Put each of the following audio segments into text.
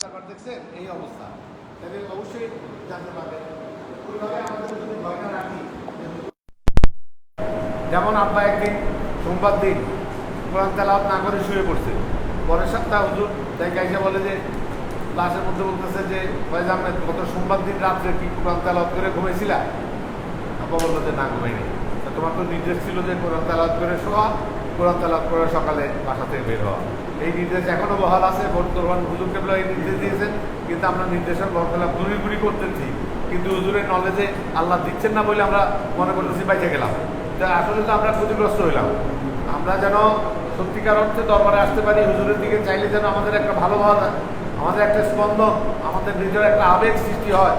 তারপর দেখছেন এই অবস্থা, তাহলে অবশ্যই জানতে পারবেন। ওইভাবে আমাদের যদি ভয়টা রাখি, যেমন আব্বা একদিন সোমবার দিন কোরআন তেলাওয়াত না করে শুয়ে পড়ছে, পরের সপ্তাহ হুজুর দেখা এসে বলে যে ক্লাসের মধ্যে বলতেছে যে ফয়েজ আহমেদ গত সোমবার দিন রাত্রে কি কোরআন তেলাওয়াত করে ঘুমাইছিলা? আব্বা বললো যে না ঘুমাইনি। তোমার তো নির্দেশ ছিল যে কোরআন তেলাওয়াত করে শোয়া, কোরআন তেলাওয়াত করে সকালে বাসা থেকে বের হওয়া। এই নির্দেশ এখনো বহাল আছে। বর্তমান হুজুর কেবল এই নির্দেশ দিয়েছেন, কিন্তু আমরা নির্দেশের বরখেলাপ ঘুরি করতেছি। কিন্তু হুজুরের নলেজে আল্লাহ দিচ্ছেন না বলে আমরা মনে করতেছি বাইচে গেলাম, আসলে তো আমরা ক্ষতিগ্রস্ত হইলাম। আমরা যেন সত্যিকার অর্থে দরবারে আসতে পারি, হুজুরের দিকে চাইলে যেন আমাদের একটা ভালোবাসা, আমাদের একটা স্পন্দন, আমাদের নিজের একটা আবেগ সৃষ্টি হয়।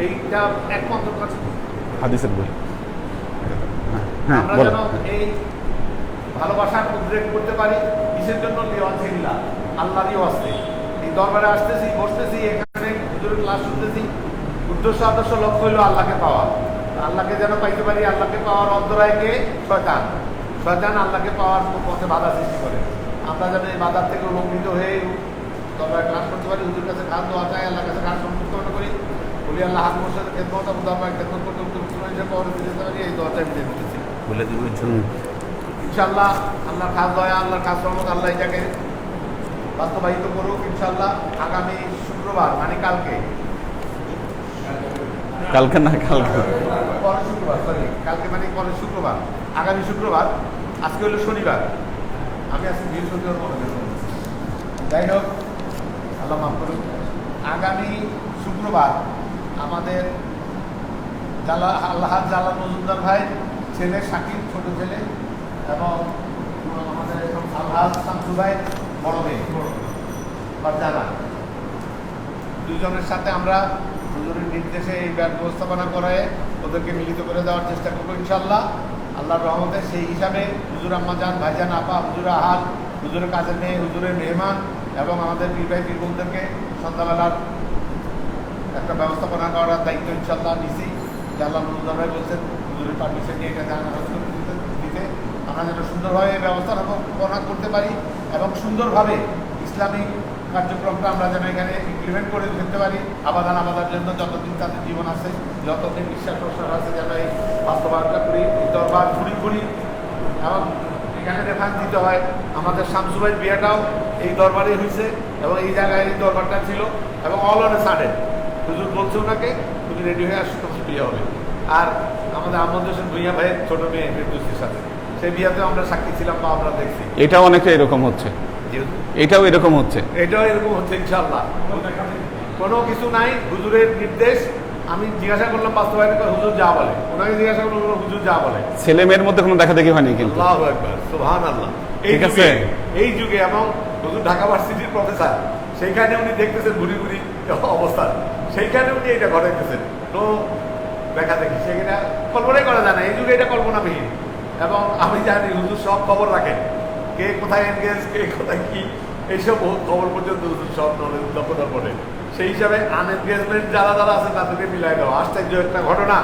এইটা একমাত্র কাছে হাদিসের বই। আমরা যেন এই ভালোবাসার উদ্রেক করতে পারি। কিসের জন্য? লিওয়াজিল্লাহ, আল্লাহরই ওয়াস্তে। এই দরবারে আসতেছি, বসতেছি, এখানে হুজুরের ক্লাস শুনতেছি, উদ্দেশ্য আদর্শ লক্ষ্য হইল আল্লাহকে পাওয়া। আল্লাহকে যেন পাইতে পারি। আল্লাহকে পাওয়ার অন্তরায়কে শয়তান, শয়তান আল্লাহকে পাওয়ার পথে বাধা সৃষ্টি করে। আমরা যেন এই বাধার থেকে উলঙ্ঘিত হয়ে দরবারে ক্লাস করতে পারি, হুজুর কাছে খাস দোয়া চাই, আল্লাহর কাছে খাস সম্পৃক্ত মনে করি, বলি আল্লাহ হাত মোর্শেদের খেদমত এবং দরবারে খেদমত করতে হিসেবে পাওয়ার দিতে পারি। এই দোয়াটা আমি দিতেছি, বলে দিব ইনশাল্লাহ। আল্লাহর খাস দয়া, আল্লাহর খাস রহমত, আল্লাহ এটাকে বাস্তবায়িত করুক ইনশাল্লাহ। আগামী শুক্রবার মানে কালকে না কালকে পরের শুক্রবার, সরি কালকে মানে পরের শুক্রবার, আগামী শুক্রবার। আজকে হলো শনিবার, আমি আজকে বৃহস্পতিবার মনে করি। যাই হোক, আল্লাহ মাফ করুন। আগামী শুক্রবার আমাদের আল্লাহ জালাল মজুমদার ভাই ছেলে শাকিব, ছোট ছেলে, এবং আমাদের আল্লাহ শামসু ভাই বড় মেয়ে জানা, দুজনের সাথে আমরা হুজুরের নির্দেশে এই ব্যবস্থাপনা করায় ওদেরকে মিলিত করে দেওয়ার চেষ্টা করবো ইনশাল্লাহ আল্লাহর রহমতে। সেই হিসাবে হুজুর আম্মা যান, ভাইজান, আপা, হুজুর আহাল, হুজুরের কাজের মেয়ে, হুজুরের মেহমান এবং আমাদের বিবাহী বীরবন্ধুদেরকে সন্ধ্যাবেলার একটা ব্যবস্থাপনা করার দায়িত্ব ইনশাল্লাহ নিছি। আল্লাহ মজুমদার ভাই বলছেন হুজুরের পারমিশন নিয়ে এটা জানা দিতে আমরা যেন সুন্দরভাবে এই ব্যবস্থাপনা করতে পারি এবং সুন্দরভাবে ইসলামিক কার্যক্রমটা আমরা যেন এখানে ইমপ্লিমেন্ট করে ফেলতে পারি। আবাদার জন্য যতদিন তাদের জীবন আছে, যতদিন বিশ্বাস প্রশ্বাস আছে, যেন এই বাস্তবায়নটা করি, দরবার ঘুরি এবং এখানে রেফারেন্স দিতে হয়। আমাদের শামসু ভাইয়ের বিয়েটাও এই দরবারেই হয়েছে এবং এই জায়গায় এই দরবারটা ছিল এবং অল অন এ সাডেন হুজুর বলছে ওনাকে তুমি রেডি হয়ে আসছো, তোমার বিয়ে হবে। আর আমাদের আহমদ হোসেন ভুইয়া ভাইয়ের ছোট মেয়ে ফেরদৌসির সাথে সেই বিয়েতেও আমরা সাক্ষী ছিলাম বা আমরা দেখছি। এটাও অনেকটা এরকম হচ্ছে, এটাও এরকম হচ্ছে ইনশাল্লাহ। কোনো কিছু নাই, হুজুরের নির্দেশ। আমি জিজ্ঞাসা করলাম বাস্তবায়ন হুজুর যা বলে, ওনাকে জিজ্ঞাসা করলাম হুজুর যা বলে। ছেলে মেয়ের মধ্যে কোনো দেখা দেখি হয়নি কিন্তু। আল্লাহু আকবার, সুবহানাল্লাহ। এই যুগে এবং হুজুর ঢাকা ভার্সিটির প্রফেসর, সেইখানে উনি দেখতেছেন ঘুরি অবস্থা, সেইখানে উনি এটা ঘটাইতেছেন। তো দেখা দেখি সেখানে কল্পনাই করা যায় না, এই যুগে এটা কল্পনাবিহীন। এবং আমি জানি হুজুর সব খবর রাখেন, কে কোথায় এনগেজ, কে কোথায় কি, এইসব খবর পর্যন্ত হুজুর সব নলেজ দখল করে। সেই হিসাবে আনএনগেজমেন্ট যারা আছে তাদেরকে মিলাই দেওয়া আশ্চর্য একটা ঘটনা।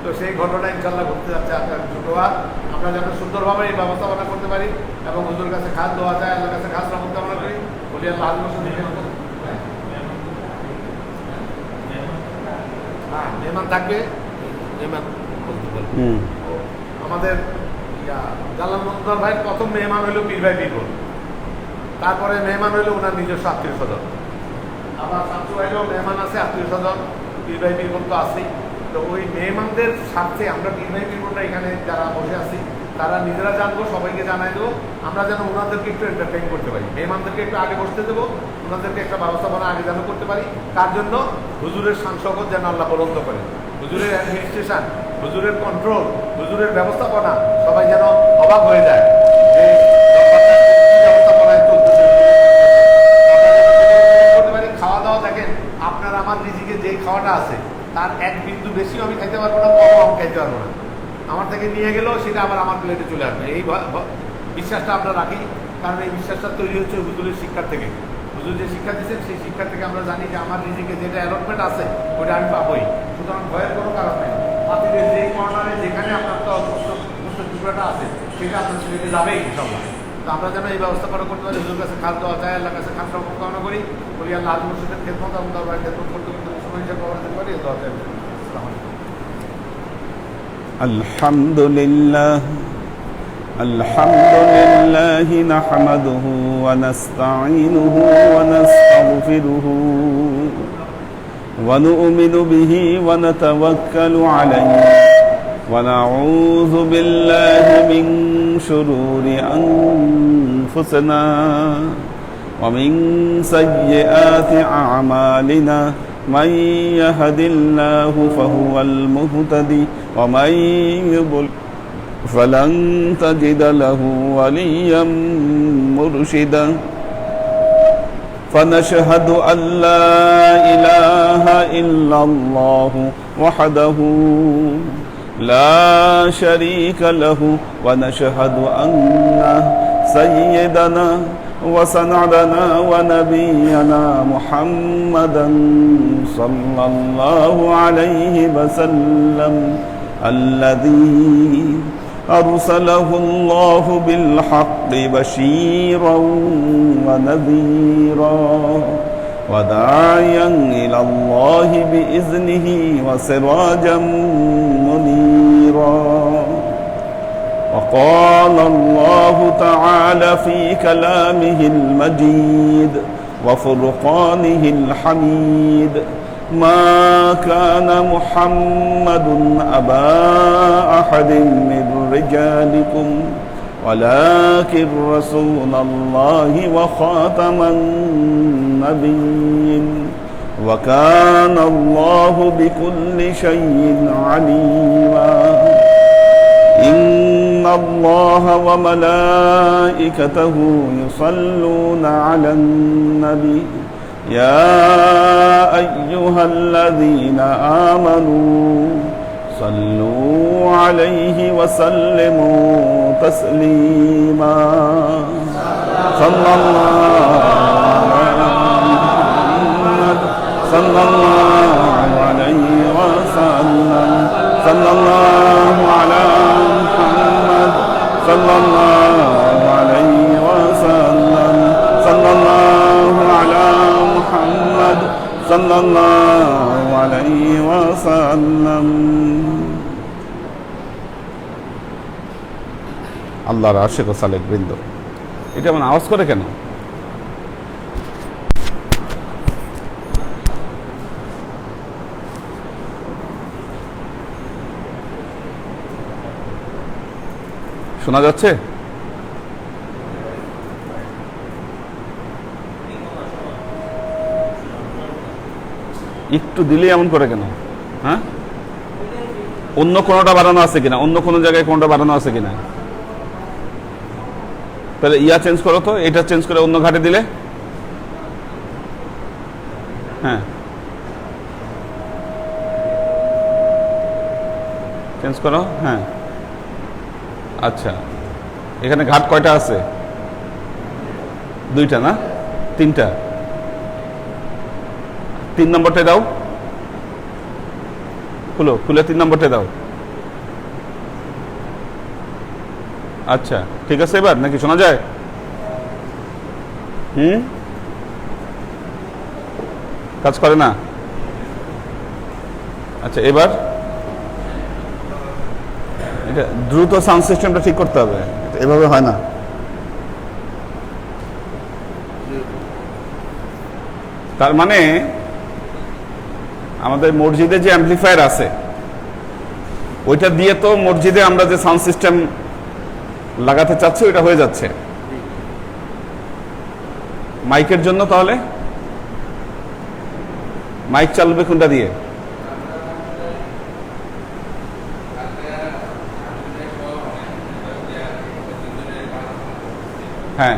তো সেই ঘটনা ইনশাল্লাহ ঘটতে যাচ্ছে আপনার শুক্রবার। আমরা যেন সুন্দরভাবে এই ব্যবস্থাপনা করতে পারি এবং হুজুর কাছে খাস দেওয়া যায়, আল্লাহর কাছে খাস রহমত কামনা করি। বলি আল্লাহ হ্যাঁ মেহমান থাকবে, মেহমান আমাদের জালাল মজুমদার ভাইয়ের প্রথম মেহমান হইল পীর ভাই বীরবল, তারপরে মেহমান হইল ওনার নিজস্ব আত্মীয় স্বজন। আবার শামসু ভাইয়েরও মেহমান আছে, আত্মীয় স্বজন, পীর ভাই বীরবল তো আছেই। তো ওই মেহমানদের স্বার্থে আমরা পীর ভাই বীরবলটা এখানে যারা বসে আছি তারা নিজেরা জানবো, সবাইকে জানাই দেবো। আমরা যেন ওনাদেরকে একটু এন্টারটেইন করতে পারি, মেহমানদেরকে একটু আগে বসতে দেবো, ওনাদেরকে একটা ব্যবস্থাপনা আগে যেন করতে পারি। তার জন্য হুজুরের শানশকত যেন আল্লাহ বলন্দ করে, হুজুরের অ্যাডমিনিস্ট্রেশন, হুজুরের কন্ট্রোল, হুজুরের ব্যবস্থাপনা সবাই যেন অবাক হয়ে যায় যে ব্যবস্থাপনায় চলতেছে। করতে পারি খাওয়া দাওয়া, দেখেন আপনার আমার নিজেকে যে খাওয়াটা আছে তার এক বিন্দু বেশিও আমি খাইতে পারবো না, কমও আমি খাইতে পারবো না। আমার থেকে নিয়ে গেলেও সেটা আবার আমার প্লেটে চলে আসবে। এই বিশ্বাসটা আমরা রাখি, কারণ এই বিশ্বাসটা তৈরি হচ্ছে হুজুরের শিক্ষার থেকে। হুজুর যে শিক্ষা দিচ্ছেন সেই শিক্ষা থেকে আমরা জানি যে আমার নিজেকে যেটা অ্যালটমেন্ট আছে ওটা আমি পাবোই। সুতরাং ভয়ের কোনো কারণ নেই। বাতিলের যেই কর্নারে যেখানে আপনার তো টুকরাটা আছে সেটা আপনার ছেলেকে যাবেই ইনশাল্লাহ। তো আমরা যেন এই ব্যবস্থা করতে পারি, হুজুর কাছে খাস দেওয়া যায়, আল্লাহর কাছে খাস রকম কামনা করি, বলি আল্লাহ আল মুর্শিদের খেদমত এবং দরবার খেদমত করতে করতে মুসলমান হিসেবে কবর দিতে পারি, এই দোয়া চাই। আসসালামু আলাইকুম। আলহামদুলিল্লাহ আলহামদুলিল্লাহ নাহমাদুহু ওয়া নাস্তাঈনুহু ওয়া নাস্তাগফিরুহু ওয়া নু'মিনু বিহি ওয়া নাতাওয়াক্কালু আলাইহি ওয়া নাউযু বিল্লাহি মিন শুরুরি আনফুসিনা ওয়া মিন সাইয়্যাতি আ'মালিনা মান ইয়াহদিল্লাহু ফাহুয়াল মুহতাদি ওয়া মান ইউদ্লিল فلن تجد له وليا مرشدا فنشهد أن لا إله إلا الله وحده لا شريك له ونشهد أن سيدنا وسندنا ونبينا محمدا صلى الله عليه وسلم الذي أرسله الله بالحق بشيرا ونذيرا وداعيا إلى الله بإذنه وسراجا منيرا وقال الله تعالى في كلامه المجيد وفرقانه الحميد ما كان محمد أبا أحد من رجالكم ولكن رسول الله وخاتم النبيين وكان الله بكل شيء عليما إن الله وملائكته يصلون على النبي يا أيها الذين آمنوا صلوا عليه وسلموا تسليما صلى الله على محمد صلى الله عليه وسلم صلى الله على محمد صلى الله عليه وسلم صلى الله على محمد صلى الله عليه وسلم আল্লাহর আশিক ও সালেক বৃন্দ, এটা মানে আওয়াজ করে কেন? শোনা যাচ্ছে? একটু দিলে এমন করে কেন? হ্যাঁ, অন্য কোনোটা বাড়ানো আছে কিনা? অন্য কোনো জায়গায় কোনোটা বাড়ানো আছে কিনা? তাহলে ইয়া চেঞ্জ করো তো, এটা চেঞ্জ করে অন্য ঘাটে দিলে। হ্যাঁ, চেঞ্জ করো। হ্যাঁ, আচ্ছা, এখানে ঘাট কয়টা আছে? দুইটা না তিনটা? 3 নম্বরটা দাও, খুলো, খুলে 3 নম্বরটা দাও। আচ্ছা, ঠিক আছে, এবার নাকি শোনা যায়? কাজ করে না? আচ্ছা, এবার এটা দ্রুত সাউন্ড সিস্টেমটা ঠিক করতে হবে, এভাবে হয় না। তার মানে আমাদের মসজিদে যে অ্যাম্পলিফায়ার আছে ওইটা দিয়ে তো মসজিদে আমরা যে সাউন্ড সিস্টেম লাগাতে চাচ্ছি ওইটা হয়ে যাচ্ছে। মাইকের জন্য তাহলে মাইক চালবে কোনটা দিয়ে? হ্যাঁ,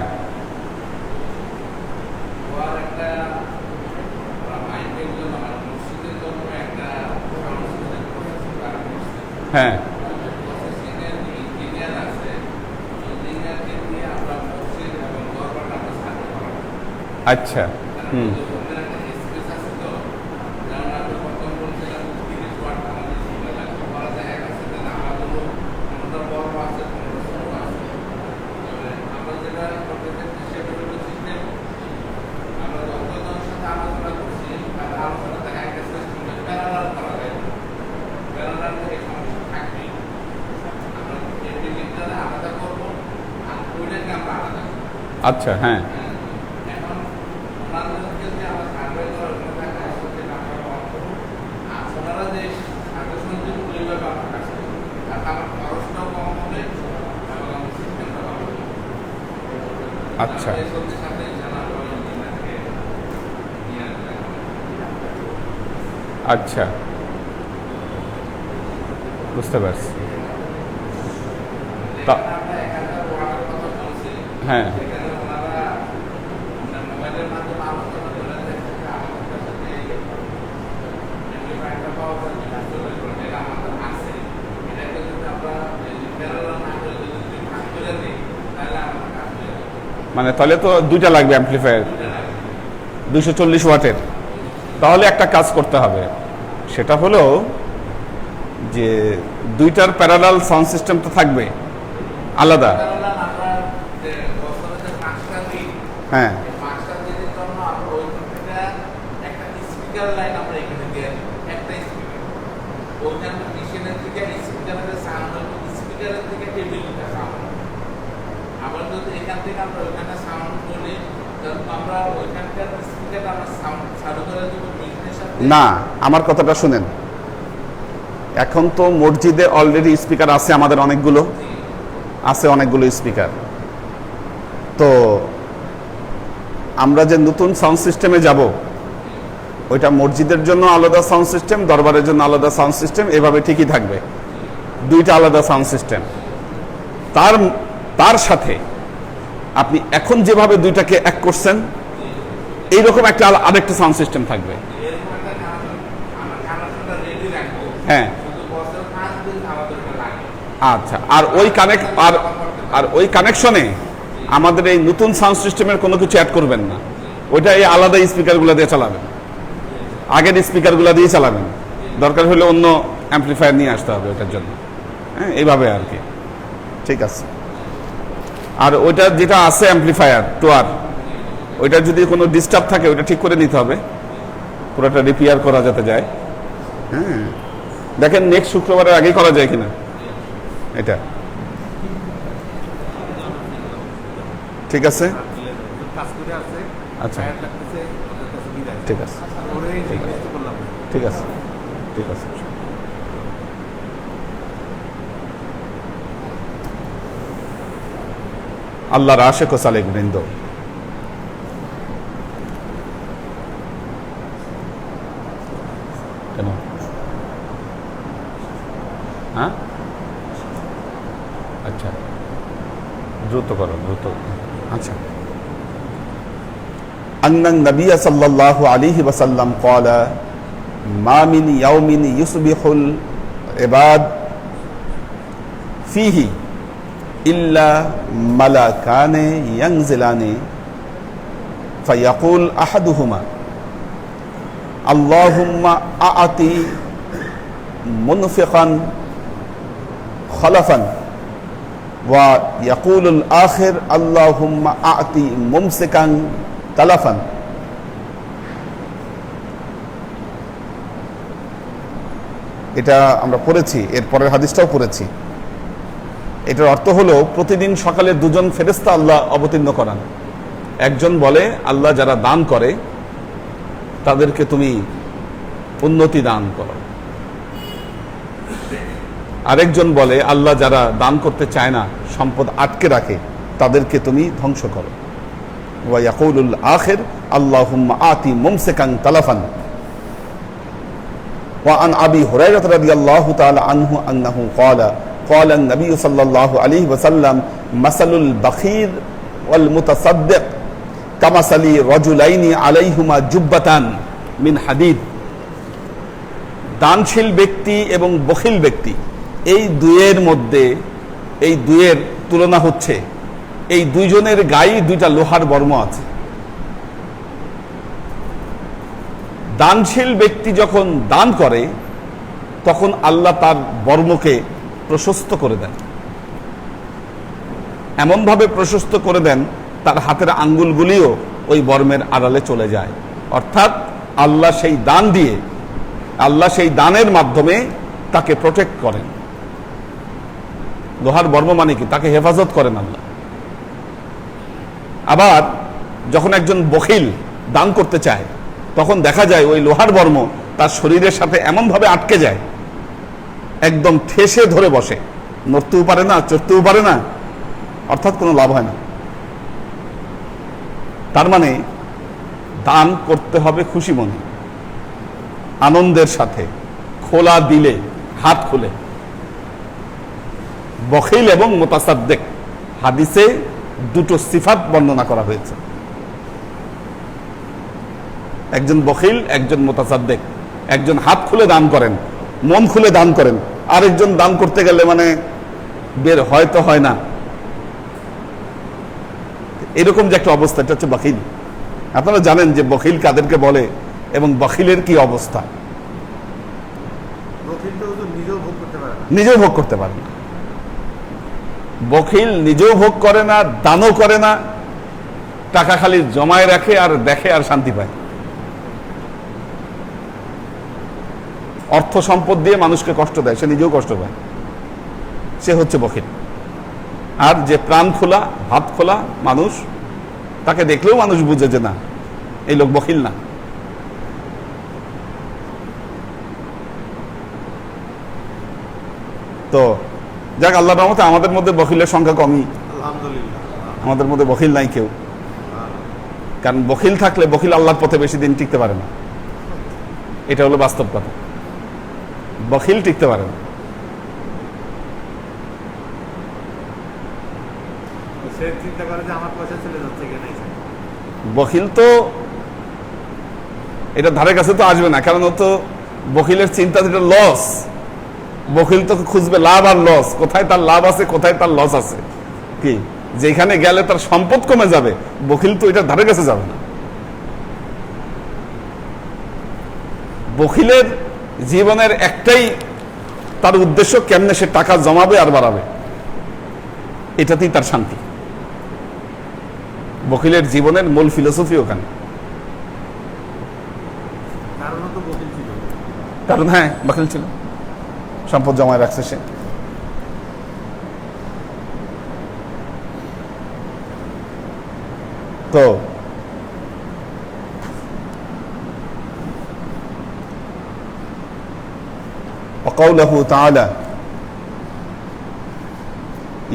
হ্যাঁ, আচ্ছা, আচ্ছা, হ্যাঁ। এখন ওনাদেরকে যে আমরা সার্ভে করে ওখানে দেখা যাচ্ছে যে টাকা কম করবো, আর ওনারা যে সার্ভে সঞ্চয় পরিবার আমার কাছে আর আমার খরচটাও কম হবে এবং আমার সিস্টেমটা ভালো হবে। আচ্ছা, এই সত্যি সাথে জানা করে ইঞ্জিনিয়ারকে নিয়ে আসবে। আচ্ছা, বুঝতে পারছি। তা এখানে আমরা 1000 ওয়াটের কথা বলছি, হ্যাঁ, সেখানে ওনারা মোবাইলের মাধ্যমে আলোচনা করে দেখছে যে আমাদের কাছে যে অ্যাম্প্লিফায়ারটা পাওয়া যায় যেটা চলে করে এটা আমাদের আছে, এটাকে যদি আমরা প্যারালাল না করে যদি ভাগ করে দিই তাহলে আমার কাজ হয়ে যাবে। মানে তাহলে তো দুইটা লাগবে অ্যাম্প্লিফায়ার, 240 ওয়াটের। তাহলে একটা কাজ করতে হবে, সেটা হলো যে দুইটার প্যারালাল সাউন্ড সিস্টেম তো থাকবে আলাদা। প্যারালাল আমরা যে বছরে যে 5টা দিন, হ্যাঁ, এই 5টা দিনের জন্য আমরা ওইখান থেকে একটা স্পিকার লাইন আমরা এখানে দিয়ে দিই, একটা স্পিকার ওইখানে মেশিনের থেকে স্পিকারের সাউন্ড হবে, স্পিকারের থেকে টেবিলটা সাউন্ড। আবার যদি এখান থেকে আমরা ওইখানে সাউন্ড বলি তখন আমরা ওইখানকার স্পিকার আমরা সাউন্ড চালু করে দেবো মেশিনের সাথে। না, আমার কথাটা শুনেন। এখন তো মসজিদে অলরেডি স্পিকার আছে, আমাদের অনেকগুলো আছে, অনেকগুলো স্পিকার। তো আমরা যে নতুন সাউন্ড সিস্টেমে যাব, ওইটা মসজিদের জন্য আলাদা সাউন্ড সিস্টেম, দরবারের জন্য আলাদা সাউন্ড সিস্টেম, এভাবে ঠিকই থাকবে, দুইটা আলাদা সাউন্ড সিস্টেম। তার সাথে আপনি এখন যেভাবে দুইটাকে এক করছেন, এইরকম একটা আরেকটা সাউন্ড সিস্টেম থাকবে। এরকম একটা আমরা কানেকশনটা রেডি রাখবো, হ্যাঁ, শুধু বছর 5 দিন আমাদেরকে লাগে। আচ্ছা। আর ওই কানেকশনে আমাদের এই নতুন সাউন্ড সিস্টেমের কোনো কিছু অ্যাড করবেন না, ওইটা এই আলাদা স্পিকারগুলো দিয়ে চালাবেন, আগের স্পিকারগুলো দিয়ে চালাবেন। দরকার হলে অন্য অ্যাম্প্লিফায়ার নিয়ে আসতে হবে ওটার জন্য। হ্যাঁ, এইভাবে আর কি। ঠিক আছে। আর ওইটা যেটা আছে অ্যাম্প্লিফায়ার টোয়ার, ওইটা যদি কোনো ডিস্টার্ব থাকে ওইটা ঠিক করে নিতে হবে, পুরোটা রিপেয়ার করা যেতে যায়। হ্যাঁ, দেখেন নেক্সট শুক্রবারের আগেই করা যায় কিনা এটা। ঠিক আছে, কাজ করে আছে, আচ্ছা, টায়ার লাগতেছে, ওদের কাছে বিদায়। ঠিক আছে, আর ওরে রিকোয়েস্ট করলাম। ঠিক আছে, ঠিক আছে। আল্লাহর আশেক ও সালেক বৃন্দ, কেন? হ্যাঁ, আচ্ছা, দ্রুত করো, দ্রুত। আচ্ছা। أن النبي صلى الله عليه وسلم قال ما من يوم يصبح العباد فيه إلا ملكان ينزلان فيقول أحدهما اللهم أعطي منفقا خلفا ويقول الآخر اللهم أعطي ممسكا তালাফান। এটা আমরা পড়েছি, এর পরের হাদিসটাও পড়েছি। এটার অর্থ হলো প্রতিদিন সকালে দুজন ফেরেশতা আল্লাহ অবতীর্ণ করান। একজন বলে আল্লাহ যারা দান করে তাদেরকে তুমি উন্নতি দান করো, আরেকজন বলে আল্লাহ যারা দান করতে চায় না, সম্পদ আটকে রাখে, তাদেরকে তুমি ধ্বংস করো। ويقول الآخر اللهم آتي ممسكا تلفا وعن أبي هريرة رضي الله تعالى عنه أنه قال قال النبي صلى الله عليه وسلم مثل البخيل والمتصدق كمثل رجلين عليهما جبتان من حديد। দানশীল ব্যক্তি এবং বখিল ব্যক্তি, এই দুয়ের মধ্যে, এই দুয়ের তুলনা হচ্ছে এই দুইজনের গায়ে দুইটা লোহার বর্ম আছে। দানশীল ব্যক্তি যখন দান করে তখন আল্লাহ তার বর্মকে প্রশস্ত করে দেন, এমনভাবে প্রশস্ত করে দেন তার হাতের আঙ্গুলগুলিও ওই বর্মের আড়ালে চলে যায়। অর্থাৎ আল্লাহ সেই দান দিয়ে, আল্লাহ সেই দানের মাধ্যমে তাকে প্রোটেক্ট করেন। লোহার বর্ম মানে কি? তাকে হেফাজত করেন আল্লাহ। আবার যখন একজন বখিল দান করতে চায় তখন দেখা যায় ওই লোহার বর্ম তার শরীরের সাথে এমনভাবে আটকে যায়, একদম ঠেসে ধরে বসে, নড়তেও পারে না, চড়তেও পারে না, অর্থাৎ কোনো লাভ হয় না। তার মানে দান করতে হবে খুশি মনে, আনন্দের সাথে, খোলা দিলে, হাত খুলে। বখিল এবং মুতাসাদ্দিক হাদিসে দুটো সিফাত বর্ণনা করা হয়েছে, একজন বখিল, একজন মুতাসাদ্দিক। একজন হাত খুলে দান করেন, মন খুলে দান করেন, আরেকজন দান করতে গেলে মানে বের হয়তো হয় না, এরকম যে একটা অবস্থা, এটা হচ্ছে বখিল। আপনারা জানেন যে বখিল কাদেরকে বলে এবং বখিলের কি অবস্থা। নিজেও ভোগ করতে পারে না, বখিল নিজেও ভোগ করে না, দানও করে না, টাকা খালি জমায় রাখে আর দেখে আর শান্তি পায়। অর্থ সম্পদ দিয়ে মানুষকে কষ্ট দেয়, সে নিজেও কষ্ট পায়, সে হচ্ছে বখিল। আর যে প্রাণ খোলা, হাত খোলা মানুষ, তাকে দেখলেও মানুষ বুঝে যে না, এই লোক বখিল না। তো যাক, আল্লাহর রহমতে আমাদের মধ্যে বখিলের সংখ্যা কমই, আমাদের মধ্যে বখিল নাই কেউ। কারণ বখিল থাকলে বখিল আল্লাহর পথে বেশি দিন টিকতে পারে না, এটা হলো বাস্তব কথা। বখিল টিকতে পারে না। বখিল তো এটা ধারে কাছে তো আসবে না, কারণ ও তো বখিলের চিন্তা যেটা লস, বখিল তো খুঁজবে লাভ আর লস, কোথায় তার লাভ আছে কোথায় তার লস আছে, কি যেখানে গেলে তার সম্পদ কমে যাবে, বখিল তো এটা ধারে কাছে যাবে না। বখিলের জীবনের একটাই তার উদ্দেশ্য, কেমনে সে টাকা জমাবে আর বাড়াবে, এটাতেই তার শান্তি। বখিলের জীবনের মূল ফিলোসফি ওখানে। কারণ হ্যাঁ, বখিল ছিল, সম্পদ জমায় রাখছে সে। তো وقوله تعالى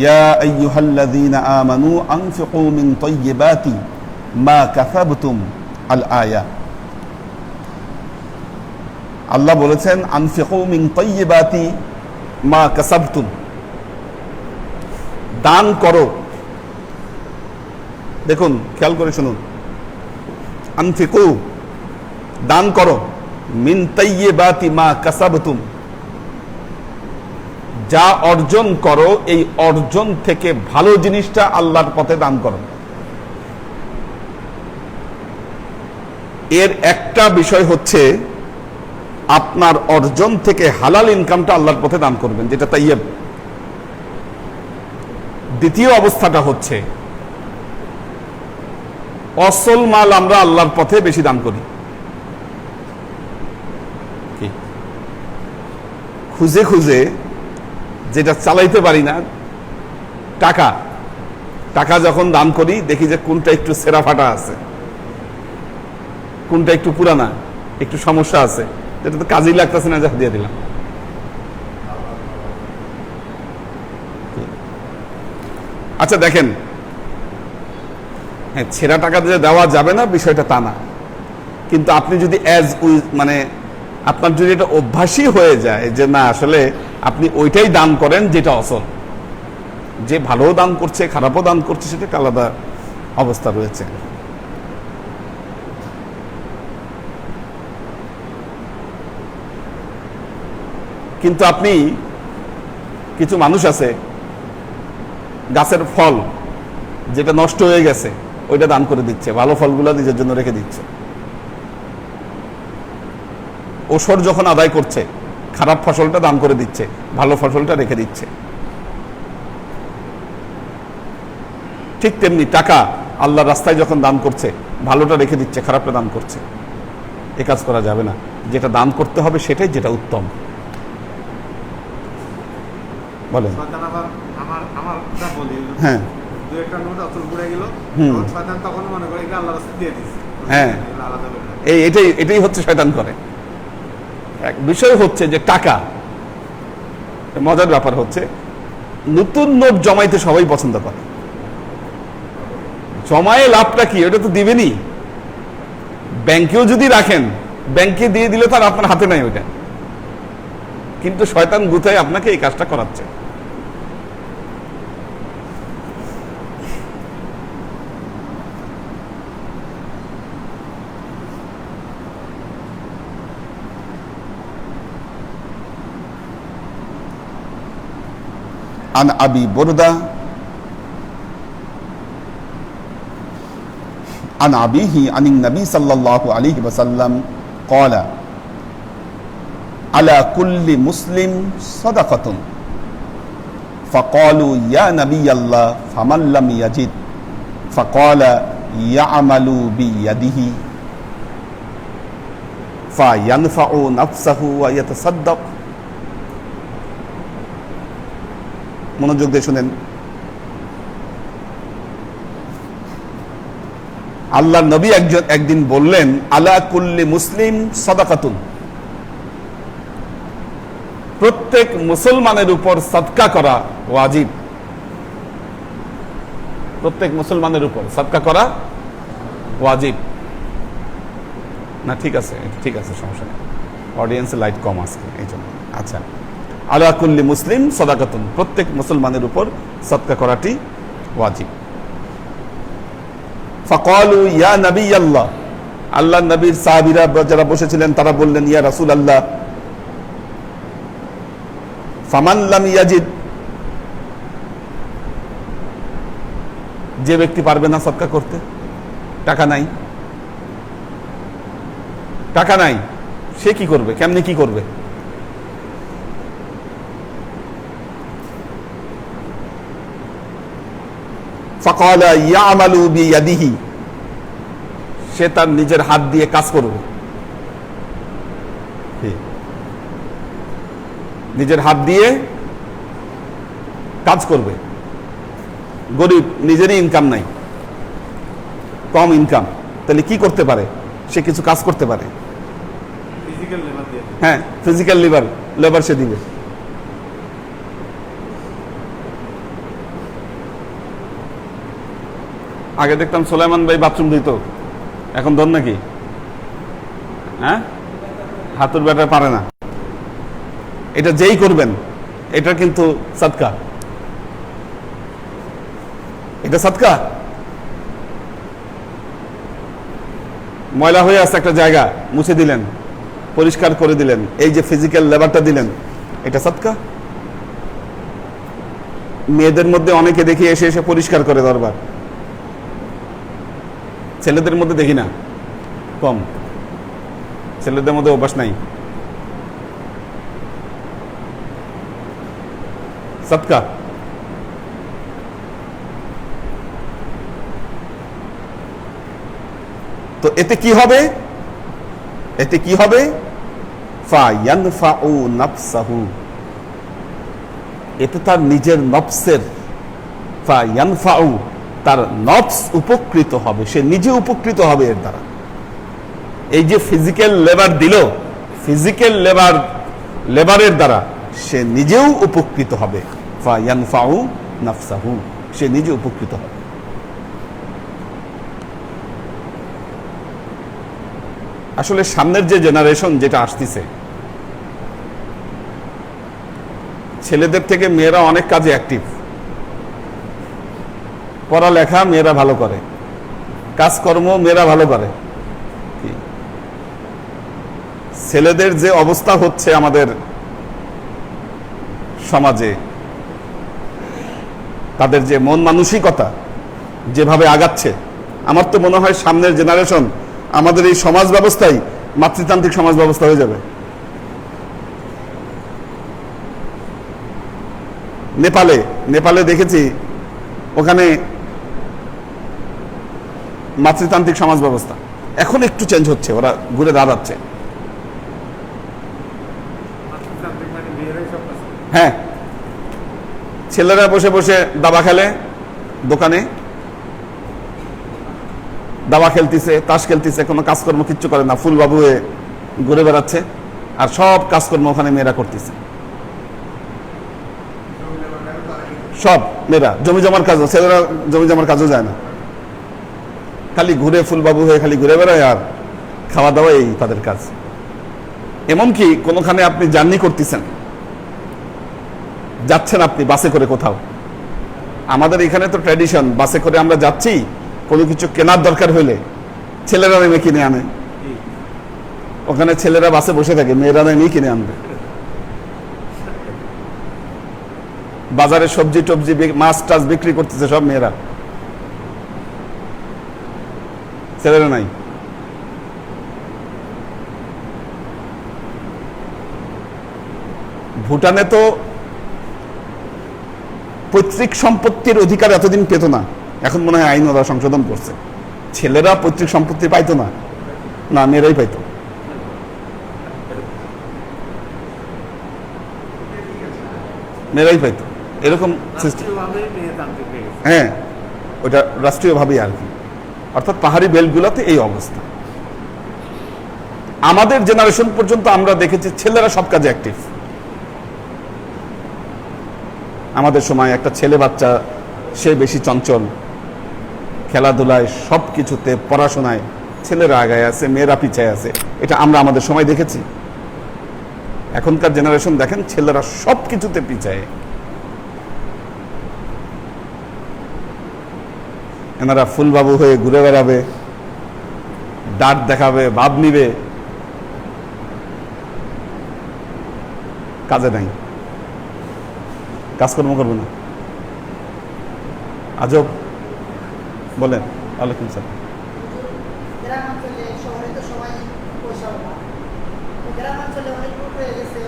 يا أيها الذين آمنوا أنفقوا من طيبات ما كسبتم الآية। আল্লাহ বলেছেন আনফিকু মিন তাইয়্যিবাতি মা কাসাবতুম, দান করো। দেখুন, খেয়াল করে শুনুন, আনফিকু দান করো, মিন তাইয়্যিবাতি মা কাসাবতুম যা অর্জন করো, এই অর্জন থেকে ভালো জিনিসটা আল্লাহর পথে দান করো। এর একটা বিষয় হচ্ছে আপনার অর্জন থেকে হালাল ইনকামটা আল্লাহর পথে দান করবেন, যেটা তাইয়্যিব। দ্বিতীয় অবস্থাটা হচ্ছে অসল মাল আমরা আল্লাহর পথে বেশি দান করি। খুঁজে খুঁজে যেটা চালাইতে পারি না, টাকা টাকা যখন দান করি দেখি যে কোনটা একটু ছেঁড়া ফাটা আছে, কোনটা একটু পুরানা, একটু সমস্যা আছে, যেটা তো কাজেই লাগতেছে না, যা দিয়ে দিলাম। আচ্ছা দেখেন, হ্যাঁ, ছেঁড়া টাকা দিয়ে দেওয়া যাবে না বিষয়টা তা না, কিন্তু আপনি যদি মানে আপনার যদি এটা অভ্যাসই হয়ে যায় যে না, আসলে আপনি ওইটাই দান করেন যেটা অসল, যে ভালোও দান করছে খারাপও দান করছে, সেটা একটা আলাদা অবস্থা রয়েছে। কিন্তু আপনি, কিছু মানুষ আছে গাছের ফল যেটা নষ্ট হয়ে গেছে ওইটা দান করে দিচ্ছে, ভালো ফলগুলো নিজের জন্য রেখে দিচ্ছে। ওসর যখন আদায় করছে খারাপ ফসলটা দান করে দিচ্ছে, ভালো ফসলটা রেখে দিচ্ছে। ঠিক তেমনি টাকা আল্লাহর রাস্তায় যখন দান করছে, ভালোটা রেখে দিচ্ছে, খারাপটা দান করছে। এ কাজ করা যাবে না, যেটা দান করতে হবে সেটাই যেটা উত্তম। বলেন। আমার বলি, হ্যাঁ, দু একটা নোট অচল পড়ে গেল, হুম। তখন শয়তান তখন মনে করে এটা আল্লাহর রাস্তায় দিয়ে দিচ্ছে। হ্যাঁ। এগুলো আলাদা করে রাখে। এটাই হচ্ছে শয়তান করে। এক বিষয় হচ্ছে যে টাকা, মজার ব্যাপার হচ্ছে নতুন নোট জমাইতে সবাই পছন্দ করে। জমায়ে লাভটা কি, ওটা তো দিবেনই। ব্যাংকেও যদি রাখেন, ব্যাংকে দিয়ে দিলে তার আপনার হাতে নাই ওইটা, কিন্তু শয়তান গুথায় আপনাকে এই কাজটা করাচ্ছে। عن أبي بردة عن أبيه عن النبي صلى الله عليه وسلم قال على كل مسلم صدقة فقالوا يا نبي الله فمن لم يجد فقال يعمل بيده فينفع نفسه ويتصدق। মনোযোগ দিয়ে শুনেন। আল্লাহ নবী একদিন বললেন, আলা কুল্লি মুসলিম সাদাকাতুন, প্রত্যেক মুসলমানের উপর সাদকা করা ওয়াজিব। প্রত্যেক মুসলমানের উপর সাদকা করা ওয়াজিব না? ঠিক আছে, সমস্যা নেই, অডিয়েন্সে লাইট কম আজকে এই জন্য। আচ্ছা, আলা কুল্লি মুসলিম সাদাকাতুন, প্রত্যেক মুসলমানের উপর সাদকা করাটি ওয়াজিব। ফাকালু ইয়া নবী আল্লাহ, আল্লাহ নবীর সাহাবীরা যারা বসেছিলেন তারা বললেন, ইয়া রাসূল আল্লাহ, ফামান লাম ইয়াজিদ, যে ব্যক্তি পারবে না সাদকা করতে, টাকা নাই, সে কি করবে, কেমনে কি করবে? ফাকালা ইয়ামালু বিয়াদিহি, সে তার নিজের হাত দিয়ে কাজ করবে। নিজের হাত দিয়ে কাজ করবে। গরিব, নিজেরই ইনকাম নাই, কম ইনকাম, তাহলে কি করতে পারে? সে কিছু কাজ করতে পারে। ফিজিক্যাল লেবার দিয়ে। হ্যাঁ, ফিজিক্যাল লেবার সে দিবে। আগে দেখতাম সুলাইমান ভাই বাথরুম দিত, এখন ধর নাকি? হ্যাঁ, হাতুর ব্যাটা পারে না। এটা যেই করবেন, এটা কিন্তু সাদকা, এটা সাদকা। ময়লা হয়ে আছে একটা জায়গা, মুছে দিলেন, পরিষ্কার করে দিলেন, এই যে ফিজিক্যাল লেবারটা দিলেন, এটা সাদকা। মেয়েদের মধ্যে অনেকে দেখি এসে এসে পরিষ্কার করে দরবার, ছেলেদের মধ্যে দেখি না, কম, ছেলেদের মধ্যে অভ্যাস নাই। সাদকা। তো এতে কি হবে? ফায়ানফাউ নাফসাহু, এতে তার নিজের নফসের, ফায়ানফাউ, তার নফস উপকৃত হবে, সে নিজে উপকৃত হবে এর দ্বারা। এই যে ফিজিক্যাল লেবার দিল, ফিজিক্যাল লেবারের দ্বারা সে নিজেও উপকৃত হবে। ফায়ানফাউ নাফসাহু, সে নিজে উপকৃত হবে। আসলে সামনের যে জেনারেশন যেটা আসতেছে, ছেলেদের থেকে মেয়েরা অনেক কাজে অ্যাক্টিভ। পড়ালেখা মেয়েরা ভালো করে, কাজকর্ম মেয়েরা ভালো করে। ছেলেদের যে অবস্থা হচ্ছে আমাদের সমাজে, তাদের যে মন মানসিকতা যেভাবে আগাচ্ছে, আমার তো মনে হয় সামনের জেনারেশন আমাদের এই সমাজ ব্যবস্থাই মাতৃতান্ত্রিক সমাজ ব্যবস্থা হয়ে যাবে। নেপালে দেখেছি, ওখানে মাতৃতান্ত্রিক সমাজ ব্যবস্থা এখন একটু চেঞ্জ হচ্ছে, ওরা ঘুরে দাঁড়াচ্ছে। হ্যাঁ, ছেলেরা বসে বসে দাবা খেলে, দোকানে দাবা খেলতেছে, তাস খেলতেছে, কোনো কাজকর্ম কিচ্ছু করে না, ফুলবাবু হয়ে ঘুরে বেড়াচ্ছে, আর সব কাজকর্ম ওখানে মেয়েরা করতেছে। সব মেয়েরা জমি জমার কাজ, ছেলেরা জমি জমার কাজও যায় না, খালি ঘুরে ফুলবাবু হয়ে খালি ঘুরে বেড়ায় আর খাওয়া দাওয়া, এই তাদের কাজ। এমনকি কোনোখানে আপনি জার্নি করতেছেন, যাচ্ছেন আপনি বাসে করে কোথাও, আমাদের এখানে তো ট্র্যাডিশন, বাসে করে আমরা যাচ্ছি, কোনো কিছু কেনার দরকার হইলে ছেলেরা নেমে কিনে আনে। ওখানে ছেলেরা বাসে বসে থাকে, মেয়েরা নেমেই কিনে আনবে। বাজারে সবজি টবজি মাছ টাছ বিক্রি করতেছে সব মেয়েরা, ছেলেরা নাই। ভুটানে তো পৈতৃক সম্পত্তির অধিকার এতদিন পেত না, এখন মনে হয় আইন ওরা সংশোধন করছে। ছেলেরা পৈতৃক সম্পত্তি পাইতো না, না মেয়েরাই পাইতো। মেয়েরাই পাইতো, এরকম সিস্টেম। হ্যাঁ, ওটা রাষ্ট্রীয়ভাবেই আর কি, অর্থাৎ পাহাড়ি বেল্টগুলোতে এই অবস্থা। আমাদের জেনারেশন পর্যন্ত আমরা দেখেছি ছেলেরা সব কাজে অ্যাক্টিভ। আমাদের সময় একটা ছেলে বাচ্চা, সে বেশি চঞ্চল, খেলাধুলায় সব কিছুতে, পড়াশোনায় ছেলেরা আগায় আছে, মেয়েরা পিছায় আছে, এটা আমরা আমাদের সময় দেখেছি। এখনকার জেনারেশন দেখেন, ছেলেরা সব কিছুতে পিছায়। এনারা ফুলবাবু হয়ে ঘুরে বেড়াবে, ডাট দেখাবে, ভাব নিবে, কাজে নাই, কাজকর্ম করবে না। আজব। বলেন। ওয়ালাইকুম সালাম। গ্রামাঞ্চলে, শহরে তো সবাই পয়সা না, গ্রামাঞ্চলে অনেক লোক হয়ে গেছে,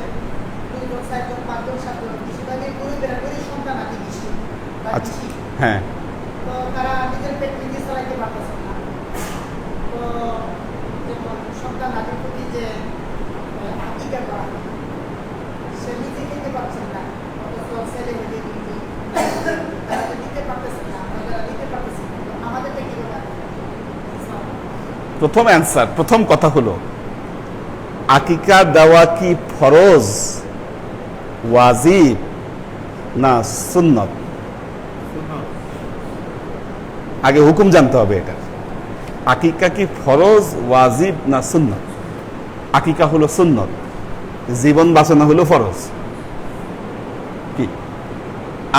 2 জন 4 জন 5 জন 7 জন, বেশিরভাগই গরিবেরা গরিব সন্তান আদি বেশি। আচ্ছা, হ্যাঁ, তো তারা নিজের পেট নিজে চালাইতে পারতেছে না। তো যেমন সন্তান আদির প্রতি যে আকিকা করা, সে নিজে খেতে পারছেন না, অথচ ছেলে মেয়ে তারা দিতে পারতেছে না, তারা দিতে পারতেছে না। আমাদেরটা কি ব্যাপার? প্রথম অ্যান্সার, প্রথম কথা হলো, আকিকা দেওয়া কি ফরজ, ওয়াজিব না সুন্নত? আগে হুকুম জানতে হবে এটা। আকিকা কি ফরজ, ওয়াজিব না সুন্নত? আকিকা হলো সুন্নত, জীবন বাঁচানো হলো ফরজ। কি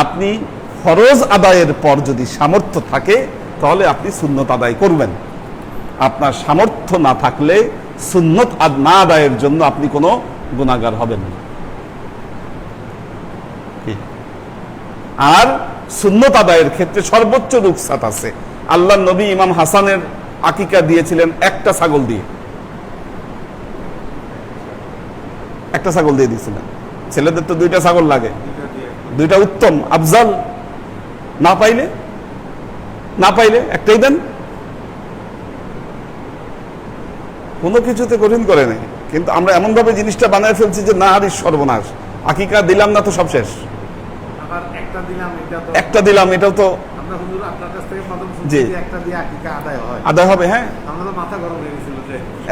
আপনি ফরজ আদায়ের পর যদি সামর্থ্য থাকে, তাহলে আপনি সুন্নত আদায় করবেন। আপনার সামর্থ্য না থাকলে সুন্নত না আদায়ের জন্য আপনি কোনো গুনাহগার হবেন না। আর সুন্নত আদায়ের ক্ষেত্রে সর্বোচ্চ রুখসাত আছে। আল্লাহ নবী ইমাম হাসানের আকিকা দিয়েছিলেন একটা ছাগল দিয়ে, একটা ছাগল দিয়ে দিয়েছিলেন। ছেলেদের তো 2টা ছাগল লাগে, 2টা উত্তম আফজাল, না পাইলে একটাই দেন। কোনো কিছুতে কঠিন করে নেই, কিন্তু আমরা এমন ভাবে জিনিসটা বানায় ফেলছি যে না, আর সর্বনাশ, আকিকা দিলাম না তো সব শেষ, একটা দিলাম এটাও তো জি আদায় হবে। হ্যাঁ,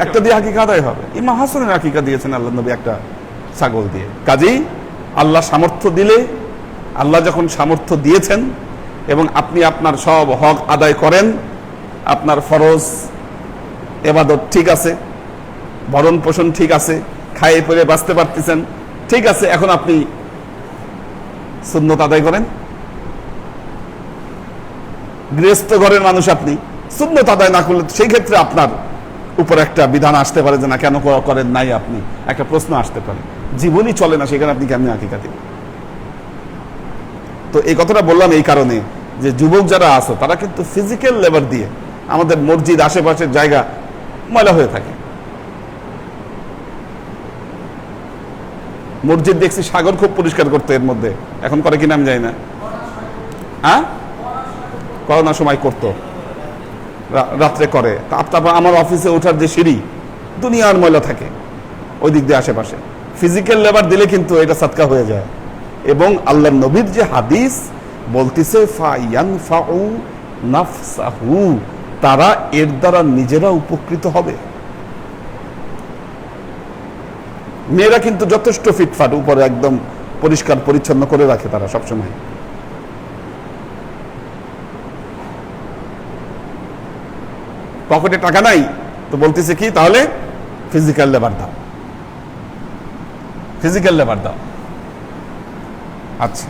একটা দিয়ে আকিকা আদায় হবে। ইমাম হাসানের আকিকা দিয়েছেন আল্লাহ নবী একটা ছাগল দিয়ে। কাজেই আল্লাহ সামর্থ্য দিলে, আল্লাহ যখন সামর্থ্য দিয়েছেন এবং আপনি আপনার সব হক আদায় করেন, আপনার ফরজ এবাদত ঠিক আছে, ভরণ পোষণ ঠিক আছে, খাইয়ে পরে বাঁচতে পারতেছেন, ঠিক আছে, এখন আপনি সুন্নত আদায় করেন। গৃহস্থ ঘরের মানুষ, আপনি সুন্নত আদায় না করলে সেই ক্ষেত্রে আপনার উপর একটা বিধান আসতে পারে যে না, কেন করেন নাই, আপনি একটা প্রশ্ন আসতে পারে। জীবনই চলে না, সেখানে আপনি কেমনি আকিকা দিবেন? তো এই কথাটা বললাম এই কারণে যে যুবক যারা আছো, তারা কিন্তু ফিজিক্যাল লেবার দিয়ে আমাদের মসজিদ আশেপাশের জায়গা ময়লা হয়ে থাকে। মসজিদ দেখছি সাগর খুব পরিষ্কার করতে, এর মধ্যে এখন করে কিনা আমি জানি না। হ্যাঁ, করোনার সময় করতো, রাত্রে করে। তারপর আমার অফিসে ওঠার যে সিঁড়ি, দুনিয়ার ময়লা থাকে ওই দিক দিয়ে আশেপাশে। ফিজিক্যাল লেবার দিলে কিন্তু এটা সাদকা হয়ে যায়। এবং আল্লাহ নবীর যে হাদিস, বলতেছে ফায়ানফাউ নাফসাহু, তারা এর দ্বারা নিজেরা উপকৃত হবে। মেয়েরা কিন্তু যথেষ্ট ফিটফাট, উপরে একদম পরিষ্কার পরিচ্ছন্ন করে রাখে তারা সবসময়। পকেটে টাকা নাই তো বলতেছে কি, তাহলে ফিজিক্যাল লেবার দাও, ফিজিক্যাল লেবার দাও। আচ্ছা,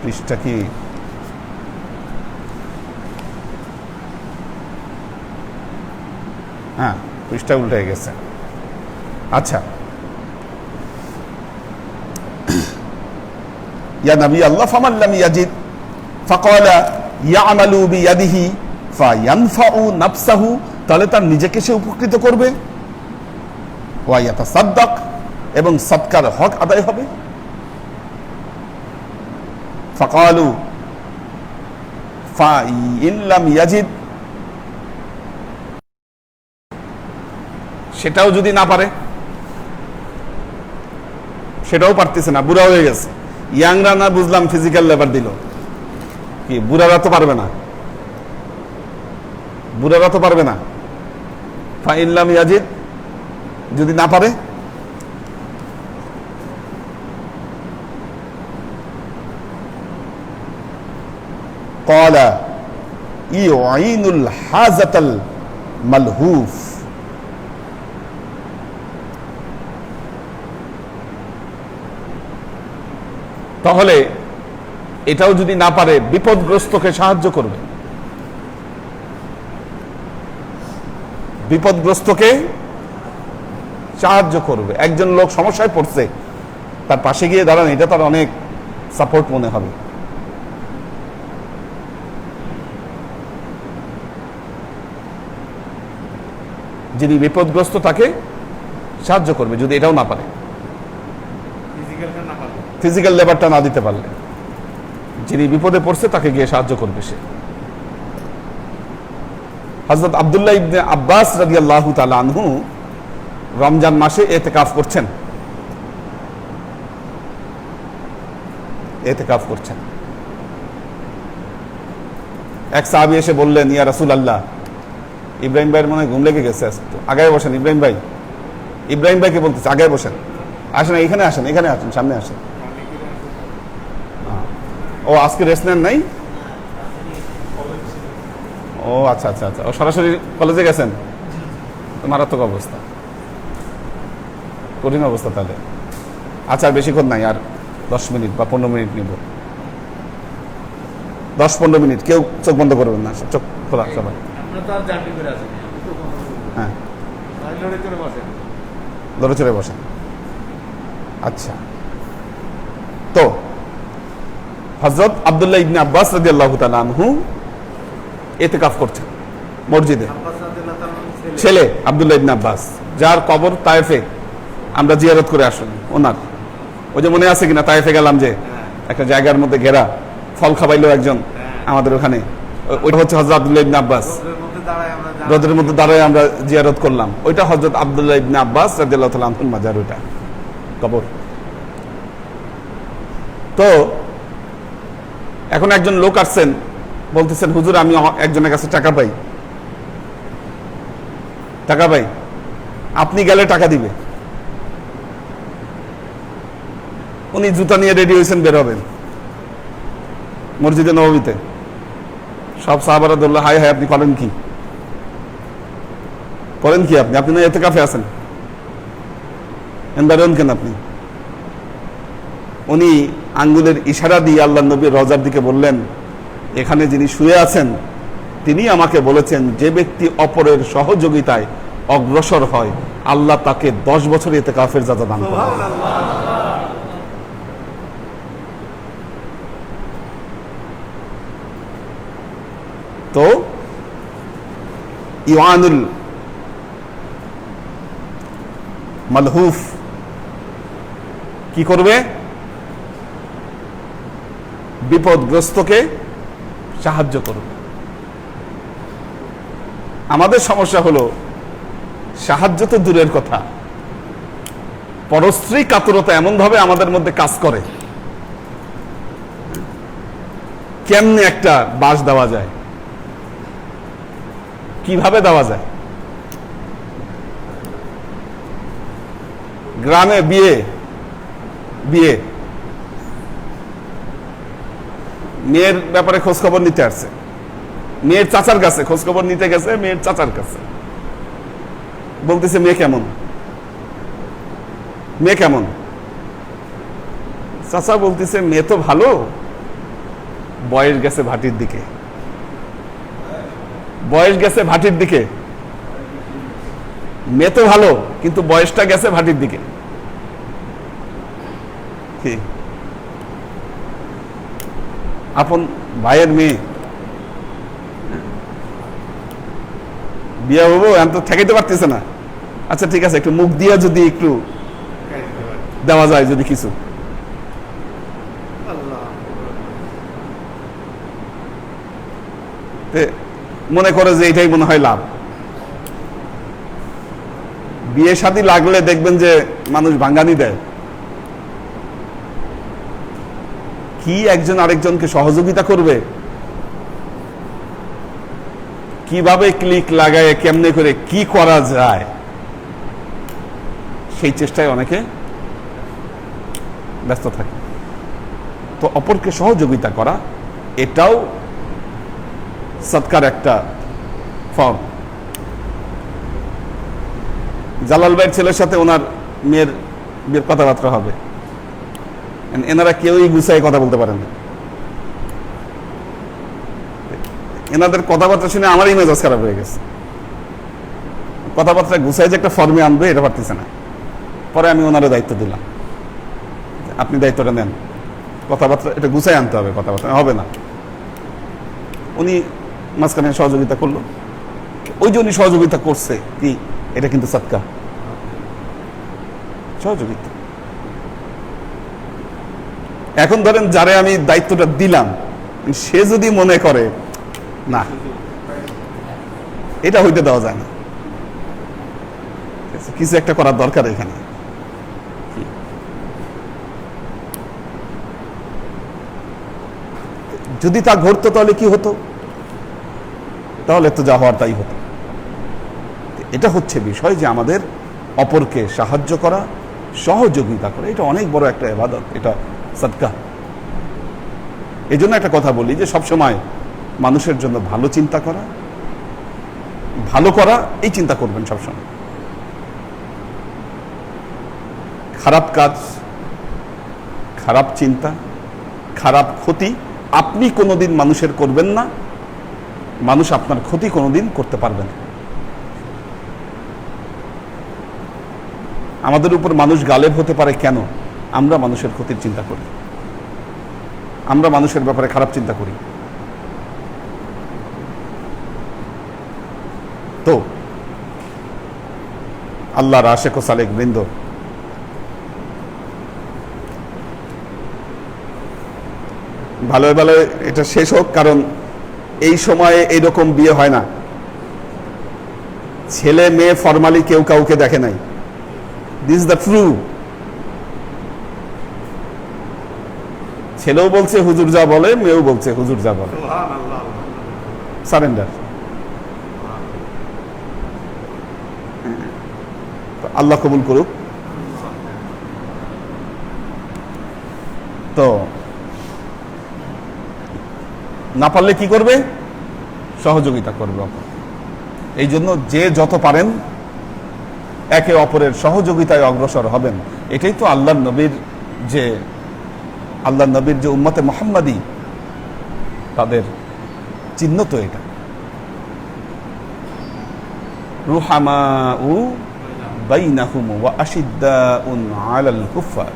পৃষ্ঠা কি হ্যাঁ, পৃষ্ঠা উল্টে গেছে। আচ্ছা, ইয়া নবী আল্লাহ ফামান লাম ইয়াজিদ ফাকালা ইয়ামালু বিয়াদিহি ফায়ানফাউ নাফসাহু, তাহলে তার নিজেকে সে উপকৃত করবে। ওয়া ইয়াতাসাদদাক, এবং সদকার হক আদায় হবে। ফাকালু ফাইন লাম ইয়াজিদ, সেটাও যদি না পারে, সেটাও পারতেছে না, বুড়া হয়ে গেছে। ইয়াংরা না বুঝলাম ফিজিক্যাল লেবার দিল, কি বুড়ারা তো পারবে না, বুড়ারা তো পারবে না। ফাইন লাম ইয়াজিদ, যদি না পারে, ক্বালা ইউঈনুল হাজাতাল মালহুফ, তাহলে এটাও যদি না পারে বিপদগ্রস্তকে সাহায্য করবে, বিপদগ্রস্তকে সাহায্য করবে। একজন লোক সমস্যায় পড়ছে, তার পাশে গিয়ে দাঁড়ান, এটা তার অনেক সাপোর্ট মনে হবে। যিনি বিপদগ্রস্ত তাকে সাহায্য করবে, যদি এটাও না পারে, ফিজিক্যালটা না পারলে। ফিজিক্যাল লেবারটা না দিতে পারলে, যিনি বিপদে পড়ছে তাকে গিয়ে সাহায্য করবে সে। হযরত আব্দুল্লাহ ইবনে আব্বাস রাদিয়াল্লাহু তাআলা আনহু রমজান মাসে ইতিকাফ করছেন, ইতিকাফ করছেন। এক সাহাবী এসে বললেন, ইয়া রাসূলুল্লাহ, ইব্রাহিম ভাইয়ের মনে হয় ঘুম লেগে গেছে, একটু আগায় বসেন। ইব্রাহিম ভাই, ইব্রাহিম ভাইকে বলতেছে আগায় বসেন, আসেন, এখানে আসেন, এখানে আসেন, সামনে আসেন। ও আজকে রেস্ট নেন নাই? ও আচ্ছা আচ্ছা আচ্ছা, ও সরাসরি কলেজে গেছেন? মারাত্মক অবস্থা, কঠিন অবস্থা তাহলে। আচ্ছা, আর বেশিক্ষণ নাই, আর 10 মিনিট বা 15 মিনিট নিব, 10-15 মিনিট। কেউ চোখ বন্ধ করবেন না, চোখ খোলা সবাই। আপনারা তো আর জার্নি করে আছেন, হ্যাঁ, লড়ে চড়ে বসেন। লড়ে চড়ে বসেন। আচ্ছা, তো হযরত আব্দুল্লাহ ইবনে আব্বাস রাদিয়াল্লাহু তাআলা আনহু ইতিকাফ করছেন মসজিদে। আব্বাস রাদিয়াল্লাহু তাআলার ছেলে আব্দুল্লাহ ইবনে আব্বাস, যার কবর তায়েফে আমরা জিয়ারত করে আসলাম। ওনার ওই যে মনে আছে কিনা, তায়েফে গেলাম যে একটা জায়গার মধ্যে ঘেরা, ফল খাবাইলো একজন আমাদের ওখানে, ওইটা হচ্ছে হযরত আব্দুল্লাহ ইবনে আব্বাস। রোদের মধ্যে দাঁড়ায় আমরা জিয়ারত করলাম, ওইটা হযরত আব্দুল্লাহ ইবনে আব্বাস রাদিয়াল্লাহু তাআলা আনহুর মাজার, ওইটা কবর। তো এখন একজন লোক আসছেন, বলতেছেন, হুজুর আমি একজনের কাছে টাকা পাই, টাকা পাই, আপনি গেলে টাকা দিবে। উনি জুতা নিয়ে রেডি হয়েছেন, বের হবেন মসজিদে নববীতে। সব সাহাবারা বলল, হাই হাই, আপনি করেন কি, করেন কি আপনি? আপনি না ইতিকাফে আছেন, এন্দারেন কেন আপনি? উনি আঙ্গুলের ইশারা দিয়ে আল্লাহ নবীর রওজার দিকে বললেন, এখানে যিনি শুয়ে আছেন তিনি আমাকে বলেছেন, যে ব্যক্তি অপরের সহযোগিতায় অগ্রসর হয় আল্লাহ তাকে 10 বছর ইতিকাফের যাজা দান করেন। তো ইওয়ানুল মালহুফ কি করবে? বিপদগ্রস্তকে সাহায্য করবে। আমাদের সমস্যা হলো সাহায্য তো দূরের কথা, পরস্ত্রী কাতরতা এমন ভাবে আমাদের মধ্যে কাজ করে, কেমনে একটা বাস দেওয়া যায়, কিভাবে দেওয়া যায়। গ্রামে বিয়ে মেয়ের ব্যাপারে খোঁজ খবর নিতে আসছে, মেয়ের চাচার কাছে খোঁজ খবর নিতে গেছে, মেয়ের চাচার কাছে বলতেছে মেয়ে কেমন, চাচা বলতেছে মেয়ে তো ভালো, বয়স গেছে ভাটির দিকে, মেয়ে তো ভালো কিন্তু বয়সটা গেছে ভাটির দিকে। কি আপন ভাইয়ের মেয়ে বিয়ে হবো, এখন তো ঠেকাইতে পারতেছে না, আচ্ছা ঠিক আছে একটু মুখ দিয়ে যদি একটু দেওয়া যায় যদি কিছু, মনে করে যে এটাই মনে হয় লাভ। বিয়ে শাদী লাগলে দেখবেন যে মানুষ ভাঙ্গানি দেয়, কি একজন আরেকজনকে সহযোগিতা করবে, কিভাবে ক্লিক লাগায় কেমনে করে কি করা যায়, সেই চেষ্টায় অনেকে ব্যস্ত থাকে। তো অপরকে সহযোগিতা করা এটাও সদকার একটা ফর্ম। জালাল ভাইয়ের ছেলের সাথে ওনার মেয়ের বিয়ের কথাবার্তা হবে, এনারা কেউই গুছাই কথা বলতে পারেন না। এনাদের কথাবার্তা শুনে আমারই মেজাজ খারাপ হয়ে গেছে, কথাবার্তা গুছাই যে একটা ফর্মে আনবে এটা পারতেছে না। পরে আমি ওনারও দায়িত্ব দিলাম, আপনি দায়িত্বটা নেন, কথাবার্তা এটা গুছাই আনতে হবে, কথাবার্তা হবে না। উনি মাঝখানে সহযোগিতা করলো, ওই যে উনি সহযোগিতা করছে কি এটা কিন্তু সদকা, সহযোগিতা। এখন ধরেন যারে আমি দায়িত্বটা দিলাম সে যদি মনে করে না এটা হইতে দেওয়া যায় না, কিছু একটা করার দরকার এখানে। যদি তা ঘটতো তাহলে কি হতো, তাহলে তো যা হওয়ার তাই হতো। এটা হচ্ছে বিষয় যে আমাদের অপরকে সাহায্য করা, সহযোগিতা করা, এটা অনেক বড় একটা ইবাদত, এটা সদকা। এই জন্য একটা কথা বলি যে সবসময় মানুষের জন্য ভালো চিন্তা করা, ভালো করা এই চিন্তা করবেন সবসময়। খারাপ কাজ, খারাপ চিন্তা, খারাপ ক্ষতি আপনি কোনোদিন মানুষের করবেন না, মানুষ আপনার ক্ষতি কোনোদিন করতে পারবে না। আমাদের উপর মানুষ গালেব হতে পারে কেন? আমরা মানুষের ক্ষতির চিন্তা করি, আমরা মানুষের ব্যাপারে খারাপ চিন্তা করি। তো আল্লাহর আশেক ও সালেক বৃন্দ, ভালো ভালো এটা শেষ হোক, কারণ এই সময়ে এইরকম বিয়ে হয় না। ছেলে মেয়ে ফরমালি কেউ কাউকে দেখে নাই, দিস ইজ দ্য ট্রু। ছেলেও বলছে হুজুর যা বলে, মেয়েও বলছে হুজুর যা বলে, সারেন্ডার। আল্লাহ কবুল করুক। তো না পারলে কি করবে? সহযোগিতা করবে। এই জন্য যে যত পারেন একে অপরের সহযোগিতায় অগ্রসর হবেন। এটাই তো আল্লাহর নবীর যে উম্মতে মুহাম্মাদি তাদের চিহ্ন তো এটা। রুহামাউ বাইনাহুম ওয়া আশিদ্দাউন আলাল কুফার,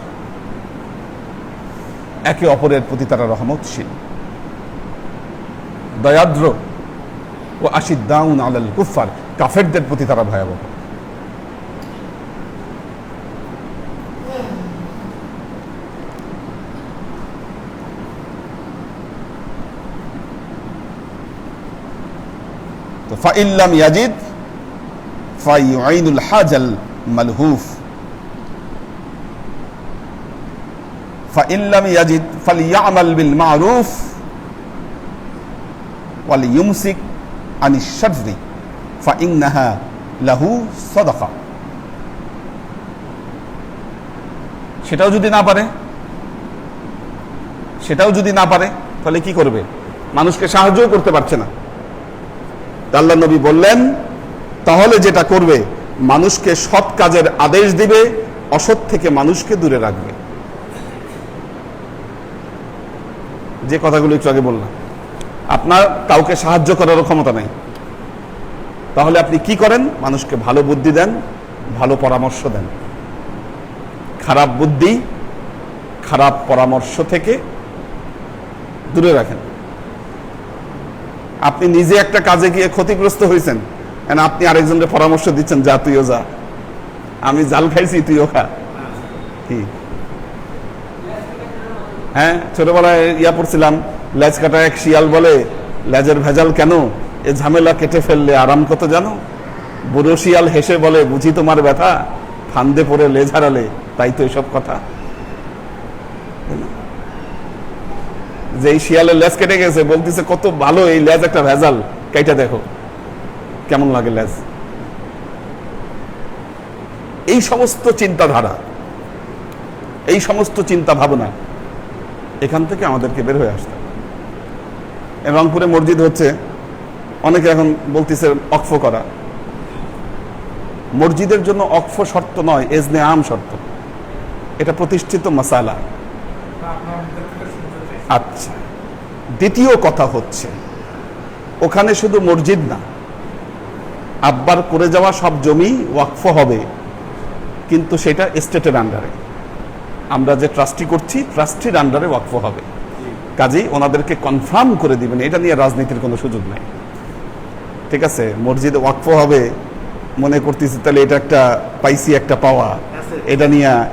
একে অপরের প্রতি তারা রহমতশীল, দয়াদ্র। ও আশিদ্দাউন আলাল কুফার, কাফেরদের প্রতি তারা ভয়াবহ। তো ফাইল্লাম ইয়াজিদ ফায়ুইনুল হাজাল মালহুফ ফাইন লাম ইয়াজিদ ফালইয়ামাল বিল মারুফ ওয়ালিয়ুমসিক আনিশ শাররি ফাইন্নাহা লাহু সাদাকা। সেটাও যদি না পারে তাহলে কি করবে? মানুষকে সাহায্য করতে পারছে না। আল্লাহ নবী বললেন তাহলে যেটা করবে, মানুষকে সৎ কাজের আদেশ দিবে, অসৎ থেকে মানুষকে দূরে রাখবে। যে কথাগুলো একটু আগে বললাম, আপনার কাউকে সাহায্য করারও ক্ষমতা নেই, তাহলে আপনি কি করেন? মানুষকে ভালো বুদ্ধি দেন, ভালো পরামর্শ দেন। খারাপ বুদ্ধি, খারাপ পরামর্শ থেকে দূরে রাখেন। আপনি নিজে একটা কাজে গিয়ে ক্ষতিগ্রস্ত হয়েছেন, আপনি আরেকজনকে পরামর্শ দিচ্ছেন, যা তুইও যা, আমি জাল খাইছি তুইও খা। কি হ্যাঁ, ছোটবেলায় পড়ছিলাম, লেজ কাটা এক শিয়াল বলে, লেজের ভেজাল কেন, এ ঝামেলা কেটে ফেললে আরাম কত জানো। বুড়ো শিয়াল হেসে বলে, বুঝি তোমার ব্যথা, ফান্দে পড়ে লেজ হারালে, তাই তো এসব কথা। যে শিয়ালের লেজ কেটে গেছে বলতেছে কত ভালো, এই লেজ একটা ভেজাল, কাইটা দেখো কেমন লাগে লেজ। এই সমস্ত চিন্তাধারা, এই সমস্ত চিন্তা ভাবনা, এখান থেকে আমাদেরকে বের হয়ে আসতে হবে। রংপুরে মসজিদ হচ্ছে, অনেকে এখন বলতেছে অক্ফ করা। মসজিদের জন্য অক্ফ শর্ত নয়, এজনে আম শর্ত। এটা প্রতিষ্ঠিত মাসালা। আচ্ছা, দ্বিতীয় কথা হচ্ছে, ওখানে শুধু মসজিদ না, আব্বার করে যাওয়া সব জমি ওয়াকফ হবে, কিন্তু সেটা স্টেটের আন্ডারে। আমরা যে ট্রাস্টি করছি, ট্রাস্টির আন্ডারে ওয়াকফ হবে। কাজেই ওনাদেরকে কনফার্ম করে দিবেন, এটা নিয়ে রাজনীতির কোনো সুযোগ নাই। ঠিক আছে, মসজিদে ওয়াকফ হবে মনে করতেছি, তাহলে এটা একটা পাইসি একটা পাওয়া,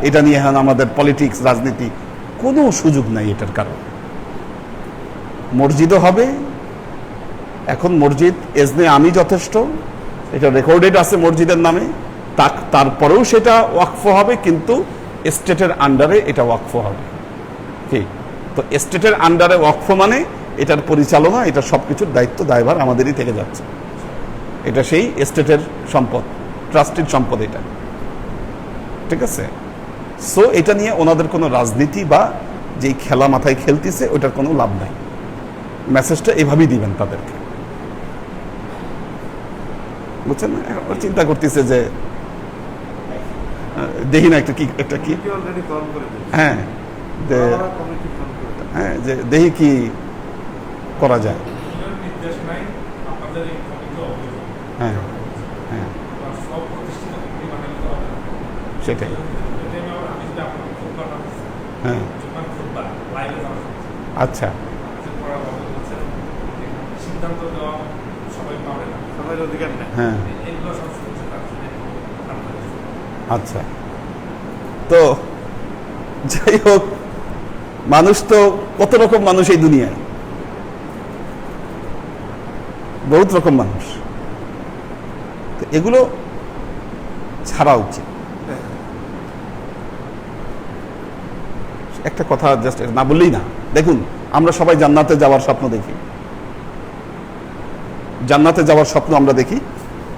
এটা নিয়ে এখন আমাদের পলিটিক্স, রাজনীতি, কোনো সুযোগ নাই এটার। কারণ মসজিদও হবে। এখন মসজিদ এজনে আমি যথেষ্ট, এটা রেকর্ডেড আছে মসজিদের নামে, তারপরেও সেটা ওয়াকফ হবে, কিন্তু স্টেটের আন্ডারে এটা ওয়াকফ হবে। ঠিক তো, স্টেটের আন্ডারে ওয়াকফ মানে এটার পরিচালনা, এটা সবকিছুর দায়িত্ব দায়ভার আমাদেরই থেকে যাচ্ছে। এটা সেই স্টেটের সম্পদ, ট্রাস্টের সম্পদ এটা। ঠিক আছে, সো এটা নিয়ে ওনাদের কোনো রাজনীতি বা যেই খেলা মাথায় খেলতেছে ওটার কোনো লাভ নাই। মেসেজটা এভাবেই দিবেন তাদেরকে, বুঝছেন না? চিন্তা করতেছে যে দেখি না একটা কি হ্যাঁ, হ্যাঁ, যে দেখি কি করা যায়। হ্যাঁ হ্যাঁ, সেটাই। হ্যাঁ, আচ্ছা, হ্যাঁ, আচ্ছা। তো যাই হোক, মানুষ তো কত রকম মানুষ এই দুনিয়ায়, বহুত রকম মানুষ। তো এগুলো ছাড়া উচিত। একটা কথা জাস্ট না বললেই না। দেখুন, আমরা সবাই জান্নাতে যাওয়ার স্বপ্ন দেখি, জান্নাতে যাওয়ার স্বপ্ন আমরা দেখি,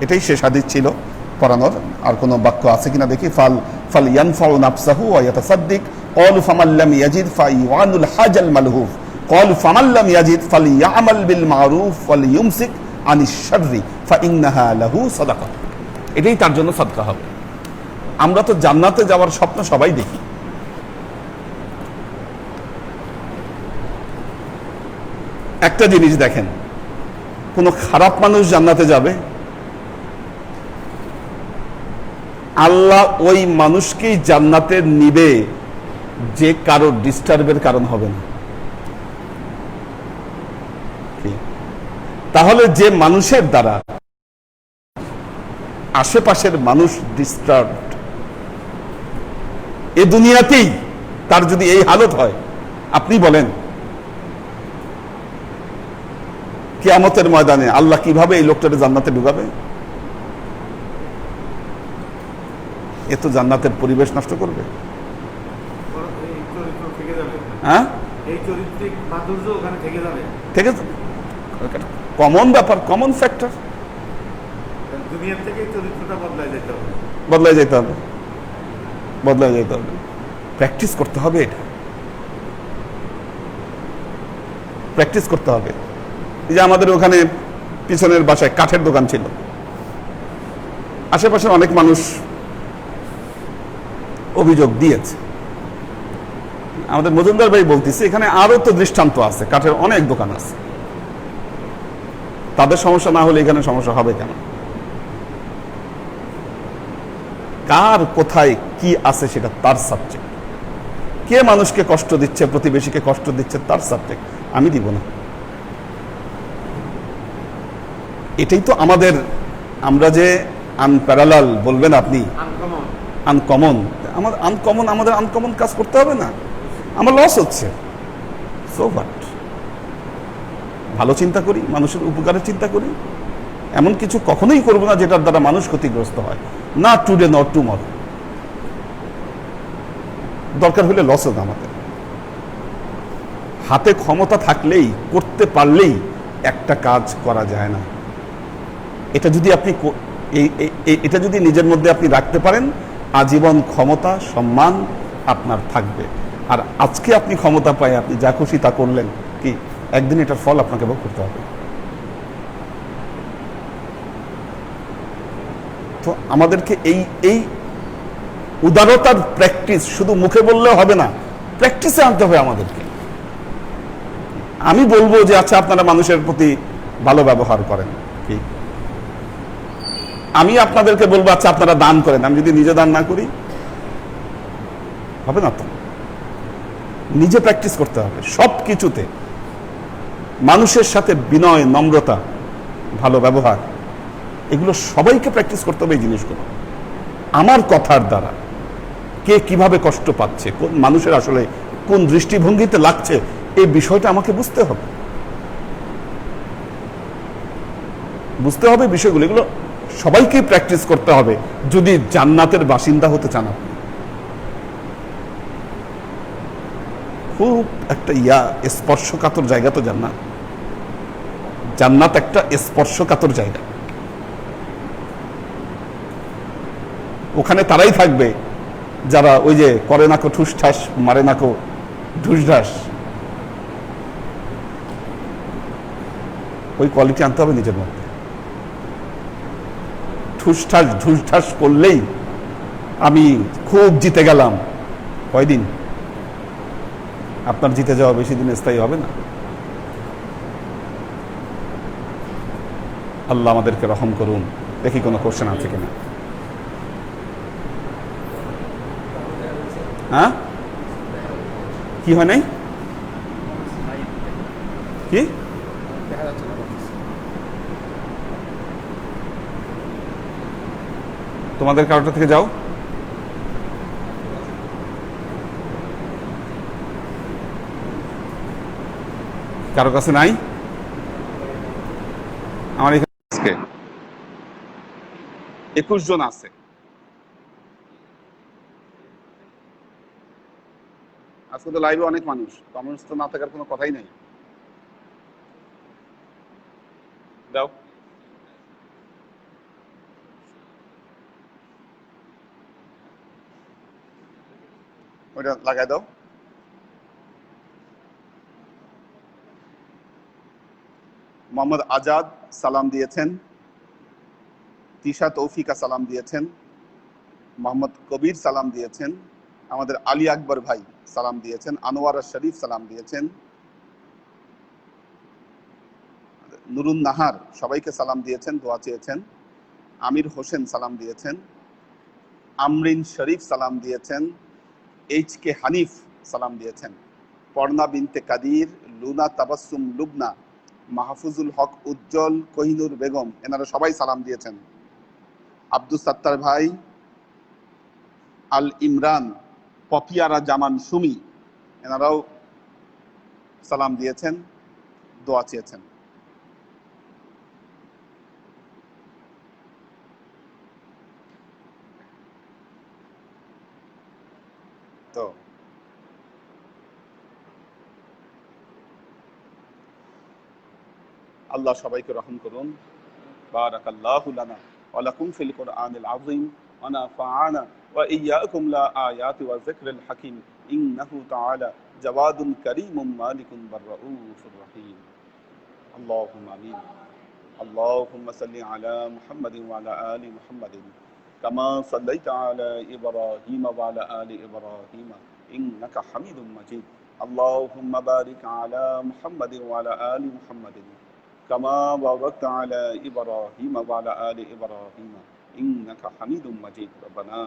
এটাই শেষ হাদিস ছিল পড়ানোর। আর কোনো বাক্য আছে কিনা দেখি। ফাল ইয়ানফাউ নাফসাহু ওয়া ইয়াতাসাদ্দিক ক্বালু ফামান লাম ইয়াজিদ ফায়ুআনুল হাজাল মালহুফ ক্বালু ফামান লাম ইয়াজিদ ফালইয়ামাল বিল মারুফ ওয়ালিয়ুমসিক আনিশ শাররি ফাইন্নাহা লাহু সাদাকা। এটাই তার জন্য সাদকা হবে। আমরা তো জান্নাতে যাওয়ার স্বপ্ন সবাই দেখি। একটা জিনিস দেখেন, কোন খারাপ মানুষ জান্নাতে যাবে, আল্লাহ ওই মানুষকেই জান্নাতে নিবে যে কারো ডিস্টার্বের কারণ হবে না। তাহলে যে মানুষের দ্বারা আশেপাশের মানুষ ডিস্টার্ব, এ দুনিয়াতেই তার যদি এই হালত হয়, আপনি বলেন কিয়ামতের ময়দানে আল্লাহ কিভাবে এই লোকটাকে জান্নাতে ঢুকাবে? এ তো জান্নাতের পরিবেশ নষ্ট করবে। এই চরিত্র থেকে যাবে, হ্যাঁ, এই চরিত্রিক মাধুর্য ওখানে থেকে যাবে। ঠিক আছে, কমন ব্যাপার, কমন ফ্যাক্টর, দুনিয়ার থেকে এই চরিত্রটা বদলায় যেতে হবে। বদলায় যেতে হবে, বদলায় যেতে হবে, প্র্যাকটিস করতে হবে, এটা প্র্যাকটিস করতে হবে। এই যে আমাদের ওখানে পিছনের বাসায় কাঠের দোকান ছিল, আশেপাশের অনেক মানুষ অভিযোগ দিয়েছে, আমাদের মজুমদার ভাই বলতেছে এখানে আরো তো দৃষ্টান্ত আছে, কাঠের অনেক দোকান আছে, তাদের সমস্যা না হলে এখানে সমস্যা হবে কেন? কার কোথায় কি আছে সেটা তার সাবজেক্ট, কে মানুষকে কষ্ট দিচ্ছে, প্রতিবেশীকে কষ্ট দিচ্ছে, তার সাবজেক্ট, আমি দিব না। এটাই তো আমাদের, আমরা যে আনপ্যারালাল বলবেন আপনি, আনকমন। আনকমন, আমাদের আনকমন কাজ করতে হবে না, আমার লস হচ্ছে, সো হোয়াট, ভালো চিন্তা করি, মানুষের উপকারের চিন্তা করি, এমন কিছু কখনোই করবো না যেটার দ্বারা মানুষ ক্ষতিগ্রস্ত হয়, না টুডে নট টুমরো, দরকার হলে লস হবে আমাদের। হাতে ক্ষমতা থাকলেই, করতে পারলেই একটা কাজ করা যায় না। এটা যদি আপনি এটা যদি নিজের মধ্যে আপনি রাখতে পারেন, আজীবন ক্ষমতা সম্মান আপনার থাকবে। আর আজকে আপনি ক্ষমতা পায় আপনি যা খুশি তা করলেন, কি একদিন এটার ফল আপনাকে ভোগ করতে হবে। তো আমাদেরকে এই উদারতার প্র্যাকটিস শুধু মুখে বললে হবে না, প্র্যাকটিসে আনতে হবে আমাদেরকে। আমি বলবো যে আচ্ছা আপনারা মানুষের প্রতি ভালো ব্যবহার করেন, কি আমি আপনাদেরকে বলবো আচ্ছা আপনারা দান করেন, আমি যদি নিজে দান না করি হবে না। তো নিজে প্র্যাকটিস করতে হবে সব কিছুতে, মানুষের সাথে বিনয়, নম্রতা, ভালো ব্যবহার, এগুলো সবাইকে প্র্যাকটিস করতে হবে। এই জিনিসগুলো আমার কথার দ্বারা কে কিভাবে কষ্ট পাচ্ছে, কোন মানুষের আসলে কোন দৃষ্টিভঙ্গিতে লাগছে, এই বিষয়টা আমাকে বুঝতে হবে, বুঝতে হবে বিষয়গুলো, এগুলো সবাইকে প্র্যাকটিস করতে হবে যদি জান্নাতের বাসিন্দা হতে চান। খুব একটা স্পর্শকাতর জায়গা তো জান্নাত, জান্নাত একটা স্পর্শকাতর জায়গা। ওখানে তারাই থাকবে যারা ওই যে করে নাকো ঠুস ঠাস, মারে নাকো ঢুস ঢাস, ওই কোয়ালিটি আনতে হবে নিজের মধ্যে। ঠুসঠাস ঢুসঠাস করলেই আমি খুব জিতে গেলাম, কয়দিন? আপনার জিতে যাওয়া বেশি দিন স্থায়ী হবে না। আল্লাহ আমাদেরকে রহম করুন। দেখি কোনো কোশ্চেন আছে কিনা। হ্যাঁ, কি হয় নাই? কি তোমাদের কারোটা থেকে যাও, কারো কাছে নাই? আমার এখানে 21 জন আছে। আজকে তো লাইভে অনেক মানুষ, কমেন্টস তো না থাকার কোনো কথাই নাই। দাও, ওইটা লাগাই দাও। মোহাম্মদ আজাদ সালাম দিয়েছেন, তিশা তৌফিকা সালাম দিয়েছেন, মোহাম্মদ কবির সালাম দিয়েছেন, আমাদের আলী আকবর ভাই সালাম দিয়েছেন, আনোয়ারা শরীফ সালাম দিয়েছেন, নুরুন নাহার সবাইকে সালাম দিয়েছেন, দোয়া চেয়েছেন, আমির হোসেন সালাম দিয়েছেন, আমরিন শরীফ সালাম দিয়েছেন, HK হানিফ সালাম দিয়েছেন, পর্ণা বিনতে কাদির, লুনা তাবাসসুম লুবনা, মাহফুজুল হক উজ্জ্বল, কোহিনুর বেগম, এনারা সবাই সালাম দিয়েছেন, আব্দুল সাত্তার ভাই, আল ইমরান, পপিয়ারা জামান সুমি, এনারাও সালাম দিয়েছেন, দোয়া চেয়েছেন। তো আল্লাহ সবাইকে রহম করুন। বারাকাল্লাহু লানা ওয়া লাকুম ফিল কুরআনিল আযীম ওয়া নাফা'ানা ওয়া ইয়্যাকুম লা আয়াতি ওয়া যিকরিল হাকীম ইন্নাহু তাআলা জাওয়াদুন কারীমুম মালিকুন বাররাউফুর রহিম। আল্লাহুম্মা আমিন। اللهم صل على محمد وعلى آل محمد كما صليت على إبراهيم وعلى آل إبراهيم إنك حميد مجيد. اللهم بارك على محمد وعلى آل محمد كما باركت على إبراهيم وعلى آل إبراهيم إنك حميد مجيد. ربنا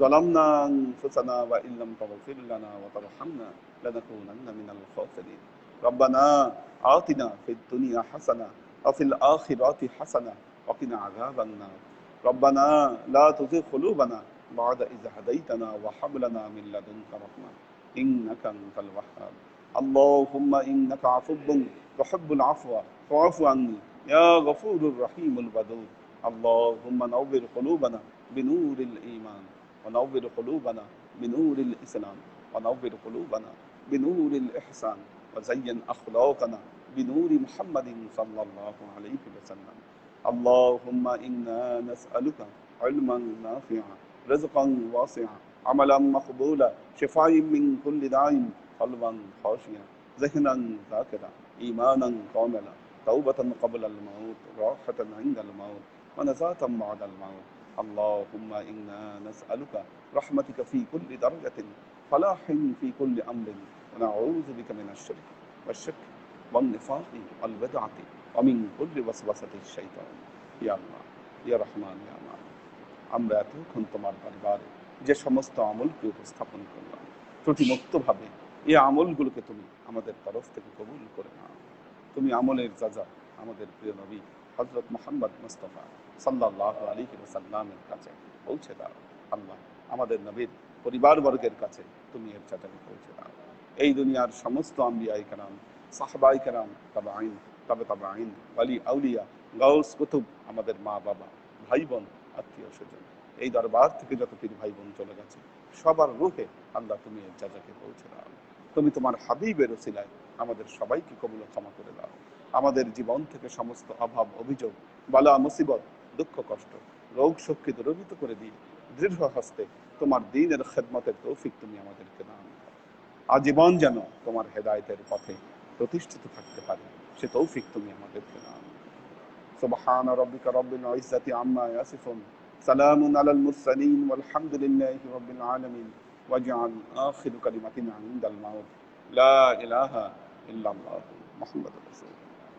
ظلمنا أنفسنا وإن لم تغفر لنا وترحمنا لنكونن من الخاسرين. ربنا آتنا في الدنيا حسنة وفي الآخرة حسنة وقنا عذاب النار. ربنا لا تزغ قلوبنا بعد إذ هديتنا وهب لنا من لدنك رحمة إنك أنت الوهاب. اللهم إنك عفو تحب العفو فاعف عني يا غفور الرحيم الودود. اللهم نور قلوبنا بنور الإيمان ونور قلوبنا بنور الإسلام ونور قلوبنا بنور الإحسان وزين أخلاقنا بنور محمد صلى الله عليه وسلم. اللهم إنا نسألك علما نافعا رزقا واسعا عملا مقبولا شفاء من كل داء قلبا خاشعا ذهنا ذاكرا إيمانا كاملا توبة قبل الموت راحة عند الموت ونزاة بعد الموت. اللهم إنا نسألك رحمتك في كل درجة فلاح في كل أمر ونعوذ بك من الشرك والشك والنفاق والبدعة ومن كل وسوسة الشيطان. يا الله يا رحمن يا مالك আমরা এতক্ষণ তোমার দরবারে যে সমস্ত আমলকে উপস্থাপন করলাম ত্রুটিমুক্তভাবে এই আমলগুলোকে তুমি আমাদের তরফ থেকে কবুল করে নাও। তুমি আমলের যাজা আমাদের প্রিয় নবী হযরত মুহাম্মদ মুস্তাফা সাল্লাল্লাহু আলাইহি ওয়াসাল্লামের কাছে পৌঁছে দাও। আল্লাহ আমাদের নবীর পরিবারবর্গের কাছে তুমি এর যাজাকে পৌঁছে দাও। এই দুনিয়ার সমস্ত আম্বিয়ায়ে কেরাম সাহাবায়ে কেরাম তাবেঈন তাবেঈন ওয়ালি আউলিয়া গাউস কুতুব আমাদের মা বাবা ভাই বোন আত্মীয় স্বজন এই দরবার থেকে যত পীর ভাই বোন চলে গেছে সবার রূহে আল্লাহ তুমি এর যাজাকে পৌঁছে দাও। তুমি তোমার হাবিবের ওসিলায় আমাদের সবাইকে কবুল ক্ষমা করে দাও। আমাদের জীবন থেকে সমস্ত অভাব অভিযোগ বালা মুসিবত দুঃখ কষ্ট রোগ শোককে দূরীভূত করে দিয়ে দৃঢ় হস্তে তোমার দ্বীনের খেদমতের তৌফিক তুমি আমাদেরকে দাও। আজীবন যেন তোমার হেদায়েতের পথে প্রতিষ্ঠিত থাকতে পারে সে তৌফিক তুমি আমাদেরকে দাও। سبحان ربك رب العزة عما يصفون سلام على المرسلين والحمد لله رب العالمين واجعل آخر كلمتنا عند الموت لا إله إلا الله محمد رسول الله.